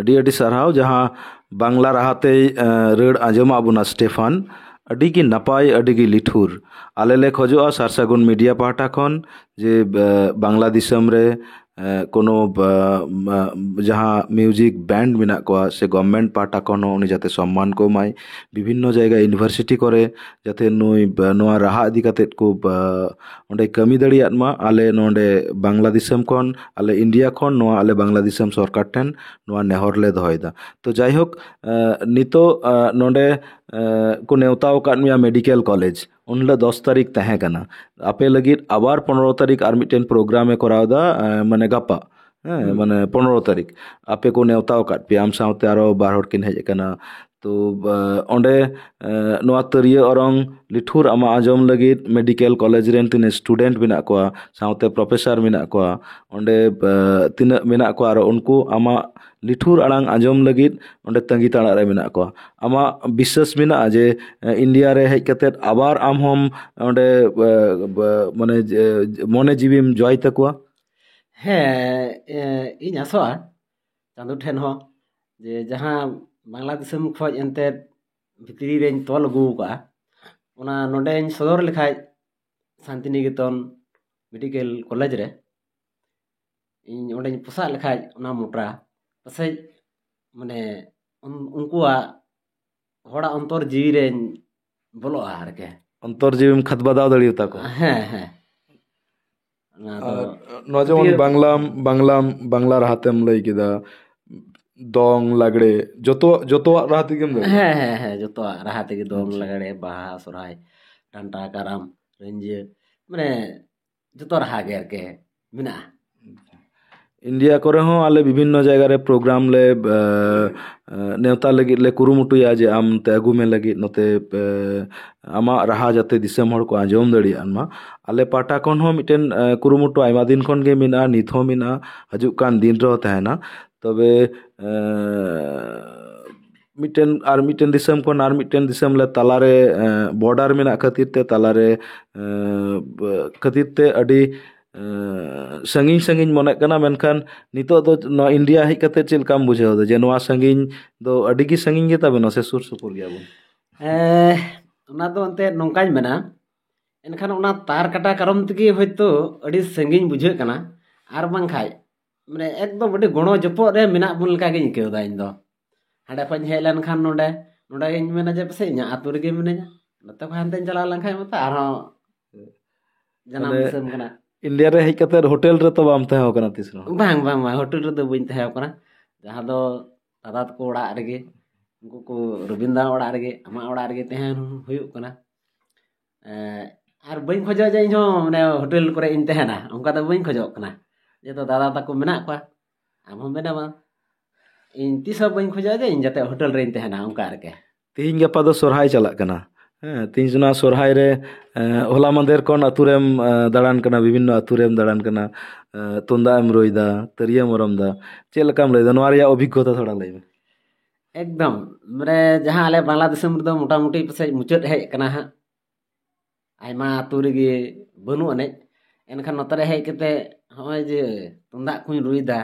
ᱟᱹᱰᱤ ᱟᱹᱰᱤ ᱥᱟᱨᱦᱟᱣ ᱡᱟᱦᱟᱸ ᱵᱟᱝᱞᱟ ᱨᱟᱦᱟᱛᱮ ᱨᱟᱹᱲ ᱟᱸᱡᱚᱢᱟᱜ ᱵᱚᱱᱟ ᱥᱴᱮᱯᱷᱟᱱ ᱟᱹᱰᱤ ᱜᱮ ᱱᱟᱯᱟᱭ ᱟᱹᱰᱤ ᱜᱮ ᱞᱤᱴᱷᱩᱨ ᱟᱞᱮ ᱞᱮ ᱠᱷᱚᱡᱚᱜᱼᱟ ᱥᱟᱨᱥᱟᱹᱜᱩᱱ ᱢᱤᱰᱤᱭᱟ ᱯᱟᱦᱴᱟ ᱠᱷᱚᱱ ᱡᱮ ᱵᱟᱝᱞᱟ ᱫᱤᱥᱚᱢ ᱨᱮ কোনো ᱡᱟᱦᱟᱸ মিউজিক ব্যান্ড মেনাᱜ ᱠᱚᱣᱟ ᱥᱮ গভর্নমেন্ট ᱯᱟᱦᱴᱟ ᱠᱷᱚᱱ ᱦᱚᱸ ᱩᱱᱤ ᱡᱟᱛᱮ ᱥᱚᱢᱢᱟᱱ ᱠᱚ ᱮᱢᱟᱭ ᱵᱤᱵᱷᱤᱱᱱᱚ ᱡᱟᱭᱜᱟ ᱤᱭᱩᱱᱤᱵᱷᱟর্সিটি ᱠᱚᱨᱮ ᱡᱟᱛᱮ ᱱᱩᱭ ᱱᱚᱣᱟ ᱨᱟᱦᱟ ᱤᱫᱤ ᱠᱟᱛᱮᱫ ᱠᱚ ᱚᱸᱰᱮ ᱠᱟᱹᱢᱤ ᱫᱟᱲᱮᱭᱟᱜ ᱢᱟ ᱟᱞᱮ ᱱᱚᱰᱮ ᱵᱟᱝᱞᱟ ᱫᱤᱥᱚᱢ ᱠᱷᱚᱱ ᱟᱞᱮ ᱤᱱᱰᱤᱭᱟ ᱠᱷᱚᱱ ᱱᱚᱣᱟ ᱟᱞᱮ ᱵᱟᱝᱞᱟ ᱫᱤᱥᱚᱢ ᱥᱚᱨᱠᱟর ᱴᱷᱮᱱ ᱱᱚᱣᱟ ᱱᱮᱦᱚᱨ ᱞᱮ ᱫᱚᱦᱚᱭᱮᱫᱟ ᱛᱚ ᱡᱟᱭᱦᱳᱠ ᱱᱤᱛᱚᱜ ᱱᱚᱰᱮ ᱠᱚ ᱱᱮᱣᱛᱟ ᱟᱠᱟᱫ ᱢᱮᱭᱟ ᱢᱮᱰᱤᱠᱮᱞ ᱠᱚᱞᱮᱡᱽ ᱩᱱ ᱦᱤᱞᱳᱜ 10 ᱛᱟᱹᱨᱤᱠᱷ ᱛᱟᱦᱮᱸ ᱠᱟᱱᱟ ᱟᱯᱮ ᱞᱟᱹᱜᱤᱫ ᱟᱵᱟᱨ 15 ᱛᱟᱹᱨᱤᱠᱷ ᱟᱨ ᱢᱤᱫᱴᱮᱱ ᱯᱨᱳᱜᱨᱟᱢᱮ ᱠᱚᱨᱟᱣᱫᱟ ᱢᱟᱱᱮ ᱜᱟᱯᱟ ᱢᱟᱱᱮ 15 ᱛᱟᱹᱨᱤᱠᱷ ᱟᱯᱮ ᱠᱚ ᱱᱮᱣᱛᱟ ᱟᱠᱟᱫ ᱯᱮᱭᱟ ᱟᱢ ᱥᱟᱶᱛᱮ ᱟᱨᱚ ᱵᱟᱨ ᱦᱚᱲ ᱠᱤᱱ ᱦᱮᱡ ᱟᱠᱟᱱᱟ ᱛᱚ ᱚᱸᱰে ᱱᱚᱣᱟ ᱛᱟᱹᱨᱤᱭᱟᱹ ᱚᱨᱚᱝ ᱞᱤᱴᱷᱩᱨ ᱟᱢᱟᱜ ᱟᱸᱡᱚᱢ ᱞᱟᱹᱜᱤᱫ ᱢᱮᱰᱤᱠᱮᱞ ᱠᱚᱞᱮᱡᱽ ᱨᱮᱱ ᱛᱤᱱᱟᱹᱜ ᱥᱴᱩᱰᱮন্ট ᱢᱮᱱᱟᱜ ᱠᱚᱣᱟ ᱥᱟᱶᱛᱮ ᱯᱨᱚᱯᱷᱮᱥᱟᱨ ᱢᱮᱱᱟᱜ ᱠᱚᱣᱟ ᱚᱸᱰᱮ ᱛᱤᱱᱟᱹᱜ ᱢᱮᱱᱟᱜ ᱠᱚᱣᱟ ᱟᱨ ᱩᱱᱠᱩ ᱟᱢᱟᱜ ᱞᱤᱴᱷᱩᱨ ᱟᱲᱟᱝ ᱟᱸᱡᱚᱢ ᱞᱟᱹᱜᱤᱫ ᱚᱸᱰᱮ ᱛᱟᱺᱜᱤ ᱛᱟᱲᱟᱜ ᱨᱮ ᱢᱮᱱᱟᱜ ᱠᱚᱣᱟ ᱟᱢᱟᱜ ᱵᱤᱥᱥᱟᱥ ᱢᱮᱱᱟᱜᱼᱟ ᱡᱮ ᱤᱱᱰᱤᱭᱟ ᱨᱮ ᱦᱮᱡ ᱠᱟᱛᱮᱫ ᱟᱵᱟᱨ ᱟᱢ ᱦᱚᱢ ᱚᱸᱰᱮ ᱢᱟᱱᱮ ᱢᱚᱱᱮ ᱡᱤᱣᱤᱢ ᱡᱚᱭ ᱛᱟᱠᱚᱣᱟ ᱦᱮᱸ ᱤᱧ ᱟᱥᱚᱜᱼᱟ ᱪᱟᱸᱫᱳ ᱴᱷᱮᱱ ᱦᱚᱸ ᱡᱮ ᱡᱟᱦᱟᱸ ᱵᱟᱝᱞᱟ ᱫᱤᱥᱚᱢ ᱠᱷᱚᱡ ᱮᱱᱛᱮᱫ ᱵᱷᱤᱛᱨᱤ ᱨᱮᱧ ᱛᱚᱞ ᱟᱹᱜᱩ ᱟᱠᱟᱜᱼᱟ ᱚᱱᱟ ᱱᱚᱰᱮᱧ ᱥᱚᱫᱚᱨ ᱞᱮᱠᱷᱟᱡ ᱥᱟᱱᱛᱤᱱᱤᱠᱮᱛᱚᱱ ᱢᱮᱰᱤᱠᱮᱞ ᱠᱚᱞᱮᱡᱽ ᱨᱮ ᱤᱧ ᱚᱸᱰᱮᱧ ᱯᱚᱥᱟᱜ ᱞᱮᱠᱷᱟᱡ ᱚᱱᱟ ᱢᱚᱴᱨᱟ ᱯᱟᱥᱮᱡ ᱢᱟᱱᱮ ᱩᱱᱠᱩᱣᱟᱜ ᱦᱚᱲᱟᱜ ᱚᱱᱛᱚᱨ ᱡᱤᱣᱤ ᱨᱮᱧ ᱵᱚᱞᱚᱜᱼᱟ ᱟᱨᱠᱤ ᱚᱱᱛᱚᱨ ᱡᱤᱣᱤᱢ ᱠᱷᱟᱛᱵᱟᱫᱟᱣ ᱫᱟᱲᱮᱭᱟᱛᱟ ᱠᱚᱣᱟ ᱦᱮᱸ ᱚᱱᱟ ᱫᱚ ᱱᱚᱣᱟ ᱡᱮᱢᱚᱱ ᱵᱟᱝᱞᱟ ᱨᱟᱦᱟᱛᱮᱢ ᱞᱟᱹᱭ ᱠᱮᱫᱟ ᱫᱚᱝ ᱞᱟᱜᱽᱲᱮ ᱡᱚᱛᱚᱣᱟᱜ ᱨᱟᱦᱟ ᱛᱮᱜᱮᱢ ᱫᱟᱲᱮᱭᱟᱜᱼᱟ ᱦᱮᱸ ᱡᱚᱛᱚᱣᱟᱜ ᱨᱟᱦᱟ ᱛᱮᱜᱮ ᱫᱚᱝ ᱞᱟᱜᱽᱲᱮ ᱵᱟᱦᱟ ᱥᱚᱨᱦᱟᱭ ᱰᱟᱱᱴᱟ ᱠᱟᱨᱟᱢ ᱨᱤᱸᱡᱟᱹ ᱢᱟᱱᱮ ᱡᱚᱛᱚ ᱨᱟᱦᱟ ᱜᱮ ᱟᱨᱠᱤ ᱢᱮᱱᱟᱜᱼᱟ ᱤᱱᱰᱤᱭᱟ ᱠᱚᱨᱮ ᱦᱚᱸ ᱟᱞᱮ ᱵᱤᱵᱷᱤᱱᱱᱚ ᱡᱟᱭᱜᱟ ᱨᱮ ᱯᱨᱳᱜᱨᱟᱢ ᱞᱮ ᱱᱮᱣᱛᱟ ᱞᱟᱹᱜᱤᱫ ᱞᱮ ᱠᱩᱨᱩᱢᱩᱴᱩᱭᱟ ᱡᱮ ᱟᱢ ᱛᱮ ᱟᱹᱜᱩ ᱢᱮ ᱞᱟᱹᱜᱤᱫ ᱱᱚᱛᱮ ᱟᱢᱟᱜ ᱨᱟᱦᱟ ᱡᱟᱛᱮ ᱫᱤᱥᱚᱢ ᱦᱚᱲ ᱠᱚ ᱟᱸᱡᱚᱢ ᱫᱟᱲᱮᱭᱟᱜ ᱢᱟ ᱟᱞᱮ ᱯᱟᱦᱴᱟ ᱠᱷᱚᱱ ᱦᱚᱸ ᱢᱤᱫᱴᱮᱱ ᱠᱩᱨᱩᱢᱩᱴᱩ ᱟᱭᱢᱟ ᱫᱤᱱ ᱠᱷᱚᱱ ᱜᱮ ᱢᱮᱱᱟᱜᱼᱟ ᱱᱤᱛ ᱦᱚᱸ ᱢᱮᱱᱟᱜᱼᱟ ᱦᱤᱡᱩᱜ ᱠᱟᱱ ᱫᱤᱱ ᱨᱮᱦᱚᱸ ᱛᱟᱦᱮᱱᱟ ᱛᱚᱵᱮ ᱢᱤᱫᱴᱮᱱ ᱫᱤᱥᱚᱢ ᱠᱷᱚᱱ ᱟᱨ ᱢᱤᱫᱴᱮᱱ ᱫᱤᱥᱚᱢ ᱞᱮ ᱛᱟᱞᱟᱨᱮ ᱵᱚর্ডার ᱢᱮᱱᱟᱜ ᱠᱷᱟᱹᱛᱤᱨ ᱛᱮ ᱛᱟᱞᱟᱨᱮ ᱠᱷᱟᱹᱛᱤᱨ ᱛᱮ ᱟᱹᱰᱤ ᱥᱟᱺᱜᱤᱧ ᱢᱚᱱᱮᱜ ᱠᱟᱱᱟ ᱢᱮᱱᱠᱷᱟᱱ ᱱᱤᱛᱚᱜ ᱫᱚ ᱱᱚᱣᱟ ᱤᱱᱰᱤᱭᱟ ᱦᱮᱡ ᱠᱟᱛᱮ ᱪᱮᱫ ᱞᱮᱠᱟᱢ ᱵᱩᱡᱷᱟᱹᱣ ᱮᱫᱟ ᱡᱮ ᱱᱚᱣᱟ ᱥᱟᱺᱜᱤᱧ ᱫᱚ ᱟᱹᱰᱤ ᱜᱮ ᱥᱟᱺᱜᱤᱧ ᱜᱮ ᱛᱟᱵᱮᱱᱟ ᱥᱮ ᱥᱩᱨ ᱥᱩᱯᱩᱨ ᱜᱮᱭᱟᱵᱚᱱ ᱚᱱᱟ ᱫᱚ ᱮᱱᱛᱮᱫ ᱱᱚᱝᱠᱟᱧ ᱢᱮᱱᱟ ᱮᱱᱠᱷᱟन ᱚᱱᱟ ᱛᱟᱨ ᱠᱟᱴᱟ ᱠᱟᱨᱚᱱ ᱛᱮᱜᱮ ᱦᱚᱭᱛᱳ ᱟᱹᱰᱤ ᱥᱟᱺᱜᱤᱧ ᱵᱩᱡᱷᱟᱹᱜ ᱠᱟᱱᱟ ᱟᱨ ᱵᱟᱝᱠᱷᱟᱡ ᱢᱟᱱᱮ ᱮᱠᱫᱚᱢ ᱟᱹᱰᱤ ᱜᱚᱲᱚ ᱡᱚᱯᱚᱜ ᱨᱮ ᱢᱮᱱᱟᱜ ᱵᱚᱱ ᱞᱮᱠᱟᱜᱤᱧ ᱟᱹᱭᱠᱟᱹᱣ ᱮᱫᱟ ᱤᱧ ᱫᱚ ᱦᱟᱸᱰᱮ ᱠᱷᱚᱡ ᱦᱮᱡ ᱞᱮᱱᱠᱷᱟन ᱱᱚᱰᱮᱧ ᱢᱮᱱᱟ ᱡᱮ ᱯᱟᱥᱮᱡ ᱤᱧᱟᱹᱜ ᱟᱹᱛᱩ ᱨᱮᱜᱮ ᱢᱤᱱᱟᱹᱧᱟ ᱱᱚᱛᱮ ᱠᱷᱚᱡ ᱦᱟᱱᱛᱮᱧ ᱪᱟᱞᱟᱣ ᱞᱮᱱᱠᱷᱟᱡ ᱢᱟᱛᱚ ᱟᱨᱦᱚᱸ ᱡᱟᱱᱟᱢ ᱫᱤᱥᱚᱢ ᱠᱟᱱᱟ ᱤᱱᱰᱤᱭᱟ ᱨᱮ ᱦᱮᱡ ᱠᱟᱛᱮ ᱦᱳᱴᱮᱞ ᱨᱮ ᱛᱚ ᱵᱟᱢ ᱛᱟᱦᱮᱸ ᱠᱟᱱᱟ ᱛᱤᱥ ᱨᱮᱦᱚᱸ ᱵᱟᱝ ᱦᱳᱴᱮᱞ ᱨᱮᱫᱚ ᱵᱟᱹᱧ ᱛᱟᱦᱮᱸ ᱠᱟᱱᱟ ᱡᱟᱦᱟᱸ ᱫᱚ ᱫᱟᱫᱟ ᱛᱟᱠᱚ ᱚᱲᱟᱜ ᱨᱮᱜᱮ ᱩᱱᱠᱩ ᱠᱚ ᱨᱚᱵᱤᱱᱫᱟ ᱚᱲᱟᱜ ᱨᱮᱜᱮ ᱟᱢᱟᱜ ᱚᱲᱟᱜ ᱨᱮᱜᱮ ᱛᱟᱦᱮᱸ ᱦᱩᱭᱩᱜ ᱠᱟᱱᱟ ᱟᱨ ᱵᱟᱹᱧ ᱠᱷᱚᱡᱚᱜ ᱡᱮ ᱤᱧᱦᱚᱸ ᱢᱟᱱᱮ ᱦᱳᱴᱮᱞ ᱠᱚᱨᱮ ᱤᱧ ᱛᱟᱦᱮᱱᱟ ᱚᱱᱠᱟ ᱫᱚ ᱵᱟᱹᱧ ᱠᱷᱚᱡᱚᱜ ᱠᱟᱱᱟ ᱡᱮᱦᱮᱛᱩ ᱫᱟᱫᱟ ᱛᱟᱠᱚ ᱢᱮᱱᱟᱜ ᱠᱚᱣᱟ ᱟᱢ ᱦᱚᱸ ᱢᱮᱱᱟᱢᱟ ᱤᱧ ᱛᱤᱥᱦᱚᱸ ᱵᱟᱹᱧ ᱠᱷᱚᱡᱚᱜᱼᱟ ᱡᱮ ᱤᱧ ᱡᱟᱛᱮ ᱦᱳᱴᱮᱞ ᱨᱮᱧ ᱛᱟᱦᱮᱱᱟ ᱚᱱᱠᱟ ᱟᱨᱠᱤ ᱛᱤᱦᱤᱧ ᱜᱟᱯᱟ ᱫᱚ ᱥᱚᱨᱦᱟᱭ ᱪᱟᱞᱟᱜ ᱠᱟᱱᱟ ᱛᱤᱦᱤᱧ ᱚᱱᱟ ᱥᱚᱨᱦᱟᱭ ᱨᱮ ᱦᱚᱞᱟ ᱢᱟᱫᱷᱮᱨ ᱠᱷᱚᱱ ᱟᱹᱛᱩ ᱨᱮᱢ ᱫᱟᱬᱟᱱ ᱠᱟᱱᱟ ᱵᱤᱵᱷᱤᱱᱱᱚ ᱟᱹᱛᱩ ᱨᱮᱢ ᱫᱟᱬᱟᱱ ᱠᱟᱱᱟ ᱛᱩᱢᱫᱟᱜ ᱮᱢ ᱨᱩᱭᱫᱟ ᱛᱤᱨᱭᱳᱢ ᱚᱨᱚᱝᱫᱟ ᱪᱮᱫ ᱞᱮᱠᱟᱢ ᱞᱟᱹᱭᱫᱟ ᱱᱚᱣᱟ ᱨᱮᱭᱟᱜ ᱚᱵᱷᱤᱜᱽᱜᱚᱛᱟ ᱛᱷᱚᱲᱟ ᱞᱟᱹᱭ ᱢᱮ ᱮᱠᱫᱚᱢ ᱢᱟᱱᱮ ᱡᱟᱦᱟᱸ ᱟᱞᱮ ᱵᱟᱝᱞᱟ ᱫᱤᱥᱚᱢ ᱨᱮᱫᱚ ᱢᱚᱴᱟᱢᱩᱴᱤ ᱯᱟᱥᱮᱡ ᱢᱩᱪᱟᱹᱫ ᱦᱮᱡ ᱠᱟᱱᱟ ᱦᱟᱸᱜ ᱟᱭᱢᱟ ᱟᱹᱛᱩ ᱨᱮᱜᱮ ᱵᱟᱹᱱᱩᱜ ᱟᱹᱱᱤᱡ ᱮᱱᱠᱷᱟᱱ ᱱᱚᱛᱮ ᱨᱮ ᱦᱮᱡ ᱠᱟᱛᱮ ᱱᱚᱜᱼᱚᱭ ᱡᱮ ᱛᱩᱢᱫᱟᱜ ᱠᱚᱧ ᱨᱩᱭᱫᱟ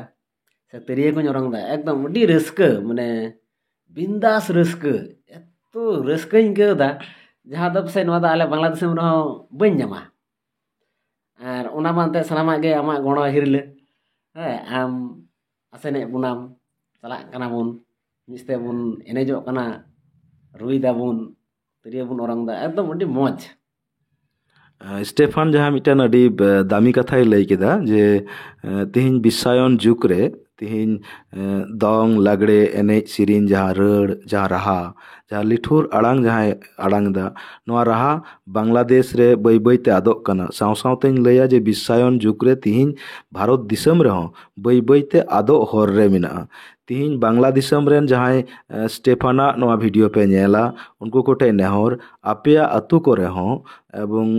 ᱥᱮ ᱛᱤᱨᱭᱳ ᱠᱚᱧ ᱚᱨᱚᱝᱫᱟ ᱮᱠᱫᱚᱢ ᱟᱹᱰᱤ ᱨᱟᱹᱥᱠᱟᱹ ᱢᱟᱱᱮ ᱵᱤᱱᱫᱟᱥ ᱨᱟᱹᱥᱠᱟᱹ ᱮᱛᱚ ᱨᱟᱹᱥᱠᱟᱹᱧ ᱟᱹᱭᱠᱟᱹᱣᱫᱟ ᱡᱟᱦᱟᱸ ᱫᱚ ᱯᱟᱥᱮᱡ ᱱᱚᱣᱟ ᱫᱚ ᱟᱞᱮ ᱵᱟᱝᱞᱟ ᱫᱤᱥᱚᱢ ᱨᱮᱦᱚᱸ ᱵᱟᱹᱧ ᱧᱟᱢᱟ ᱟᱨ ᱚᱱᱟ ᱢᱟ ᱮᱱᱛᱮᱫ ᱥᱟᱱᱟᱢᱟᱜ ᱜᱮ ᱟᱢᱟᱜ ᱜᱚᱲᱚ ᱦᱤᱨᱞᱟᱹ ᱟᱢ ᱟᱥᱮᱱᱮᱫ ᱵᱚᱱᱟᱢ ᱪᱟᱞᱟᱜ ᱠᱟᱱᱟ ᱵᱚᱱ ᱢᱤᱫ ᱛᱮ ᱵᱚᱱ ᱮᱱᱮᱡᱚᱜ ᱠᱟᱱᱟ ᱨᱩᱭ ᱫᱟᱵᱚᱱ ᱛᱤᱨᱭᱳ ᱵᱚᱱ ᱚᱨᱚᱝᱫᱟ ᱮᱠᱫᱚᱢ ᱟᱹᱰᱤ ᱢᱚᱡᱽ ᱥᱴᱮᱯᱷᱟᱱ ᱡᱟᱦᱟᱸ ᱢᱤᱫᱴᱮᱱ ᱟᱹᱰᱤ ᱫᱟমি ᱠᱟᱛᱷᱟᱭ ᱞᱟᱹᱭ ᱠᱮᱫᱟ ᱡᱮ ᱛᱤᱦᱤᱧ ᱵᱤᱥᱥᱟᱭᱚᱱ ᱡᱩᱜᱽ ᱨᱮ ᱛᱤᱦᱤᱧ ᱫᱚᱝ ᱞᱟᱜᱽᱲᱮ ᱮᱱᱮᱡ ᱥᱮᱨᱮᱧ ᱡᱟᱦᱟᱸ ᱨᱟᱹᱲ ᱡᱟᱦᱟᱸ ᱨᱟᱦᱟ ᱡᱟᱦᱟᱸ ᱞᱤᱴᱷᱩᱨ ᱟᱲᱟᱝ ᱡᱟᱦᱟᱸᱭ ᱟᱲᱟᱝ ᱮᱫᱟ ᱱᱚᱣᱟ ᱨᱟᱦᱟ ᱵᱟᱝᱞᱟᱫᱮᱥ ᱨᱮ ᱵᱟᱹᱭ ᱵᱟᱹᱭᱛᱮ ᱟᱫᱚᱜ ᱠᱟᱱᱟ ᱥᱟᱶᱛᱮᱧ ᱞᱟᱹᱭᱟ ᱡᱮ ᱵᱤᱥᱥᱟᱭᱚᱱ ᱡᱩᱜᱽ ᱨᱮ ᱛᱤᱦᱤᱧ ᱵᱷᱟᱨᱚᱛ ᱫᱤᱥᱚᱢ ᱨᱮᱦᱚᱸ ᱵᱟᱹᱭ ᱵᱟᱹᱭᱛᱮ ᱟᱫᱚᱜ ᱦᱚᱨ ᱨᱮ ᱢᱮᱱᱟᱜᱼᱟ ᱛᱤᱦᱤᱧ ᱵᱟᱝᱞᱟ ᱫᱤᱥᱚᱢ ᱨᱮᱱ ᱡᱟᱦᱟᱸᱭ ᱥᱴᱮᱯᱷᱟᱱᱟᱜ ᱱᱚᱣᱟ ᱵᱷᱤᱰᱤᱭᱳ ᱯᱮ ᱧᱮᱞᱟ ᱩᱱᱠᱩ ᱠᱚᱴᱷᱮᱱ ᱱᱮᱦᱚᱨ ᱟᱯᱮᱭᱟᱜ ᱟᱹᱛᱩ ᱠᱚᱨᱮ ᱦᱚᱸ ᱮᱵᱚᱝ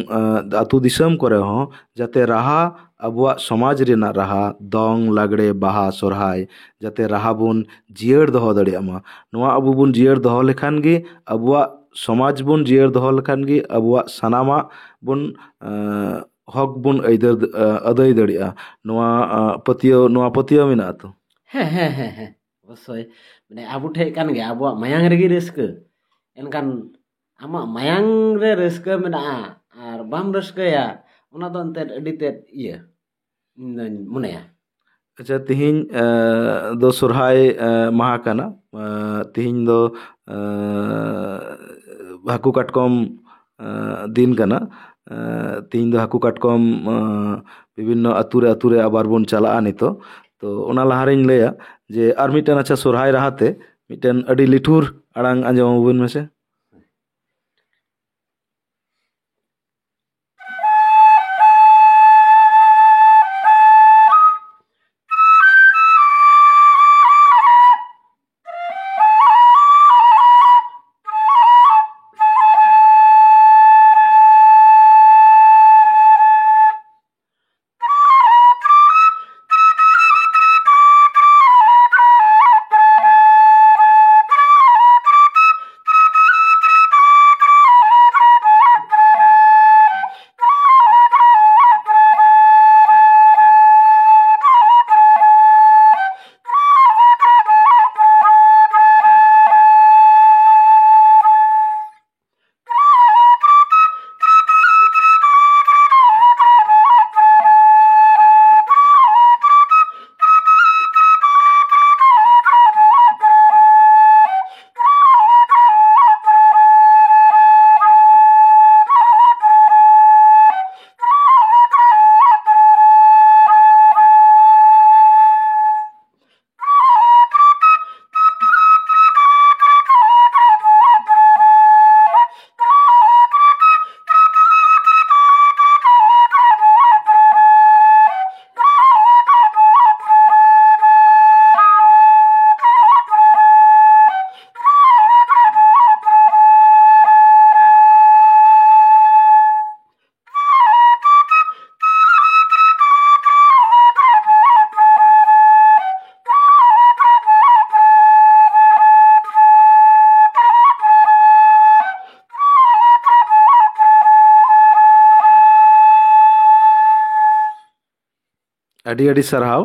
ᱟᱹᱛᱩ ᱫᱤᱥᱚᱢ ᱠᱚᱨᱮ ᱦᱚᱸ ᱡᱟᱛᱮ ᱨᱟᱦᱟ ᱟᱵᱚᱣᱟᱜ ᱥᱚᱢᱟᱡᱽ ᱨᱮᱱᱟᱜ ᱨᱟᱦᱟ ᱫᱚᱝ ᱞᱟᱜᱽᱲᱮ ᱵᱟᱦᱟ ᱥᱚᱨᱦᱟᱭ ᱡᱟᱛᱮ ᱨᱟᱦᱟ ᱵᱚᱱ ᱡᱤᱭᱟᱹᱲ ᱫᱚᱦᱚ ᱫᱟᱲᱮᱭᱟᱜ ᱢᱟ ᱱᱚᱣᱟ ᱟᱵᱚ ᱵᱚᱱ ᱡᱤᱭᱟᱹᱲ ᱫᱚᱦᱚ ᱞᱮᱠᱷᱟᱱ ᱜᱮ ᱟᱵᱚᱣᱟᱜ ᱥᱚᱢᱟᱡᱽ ᱵᱚᱱ ᱡᱤᱭᱟᱹᱲ ᱫᱚᱦᱚ ᱞᱮᱠᱷᱟᱱ ᱜᱮ ᱟᱵᱚᱣᱟᱜ ᱥᱟᱱᱟᱢᱟᱜ ᱵᱚᱱ ᱦᱚᱠ ᱵᱚᱱ ᱟᱹᱫᱟᱹᱭ ᱫᱟᱲᱮᱭᱟᱜᱼᱟ ᱱᱚᱣᱟ ᱯᱟᱹᱛᱭᱟᱹᱣ ᱢᱮᱱᱟᱜᱼᱟ ᱛᱚ ᱦᱮᱸ অবশ্যই মানে আবু ঠেᱡ ᱠᱟᱱ ᱜᱮᱭᱟ ᱟᱵᱚᱣᱟᱜ ᱢᱟᱭᱟᱝ ᱨᱮᱜᱮ ᱨᱟᱹᱥᱠᱟᱹ ᱮᱱᱠᱷᱟᱱ ᱟᱢᱟᱜ ᱢᱟᱭᱟᱝ ᱨᱮ ᱨᱟᱹᱥᱠᱟᱹ ᱢᱮᱱᱟᱜᱼᱟ ᱟᱨ ᱵᱟᱢ ᱨᱟᱹᱥᱠᱟᱹᱭᱟ ᱚᱱᱟ ᱫᱚ ᱮᱱᱛᱮᱫ ᱟᱹᱰᱤ ᱛᱮᱫ ᱤᱧ ᱫᱚᱧ ᱢᱚᱱᱮᱭᱟ ᱟᱪᱪᱷᱟ ᱛᱤᱦᱤᱧ ᱫᱚ ᱥᱚᱨᱦᱟᱭ ᱢᱟᱦᱟ ᱠᱟᱱᱟ ᱛᱤᱦᱤᱧ ᱫᱚ ᱦᱟᱹᱠᱩ ᱠᱟᱴᱠᱚᱢ ᱫᱤᱱ ᱠᱟᱱᱟ ᱛᱤᱦᱤᱧ ᱫᱚ ᱦᱟᱹᱠᱩ ᱠᱟᱴᱠᱚᱢ ᱵᱤᱵᱷᱤᱱᱱᱚ ᱟᱛᱩ ᱨᱮ ᱟᱵᱟᱨ ᱵᱚᱱ ᱪᱟᱞᱟᱜᱼᱟ ᱱᱤᱛᱚᱜ ᱛᱚ ᱚᱱᱟ ᱞᱟᱦᱟᱨᱤᱧ ᱞᱟᱹᱭᱟ ᱡᱮ ᱟᱨ ᱢᱤᱫᱴᱮᱱ ᱟᱪᱪᱷᱟ ᱥᱚᱨᱦᱟᱭ ᱨᱟᱦᱟᱛᱮ ᱢᱤᱫᱴᱮᱱ ᱟᱹᱰᱤ ᱞᱤᱴᱷᱩᱨ ᱟᱲᱟᱝ ᱟᱸᱡᱚᱢ ᱟᱵᱚᱱ ᱢᱮᱥᱮ ᱟᱹᱰᱤ ᱟᱹᱰᱤ ᱥᱟᱨᱦᱟᱣ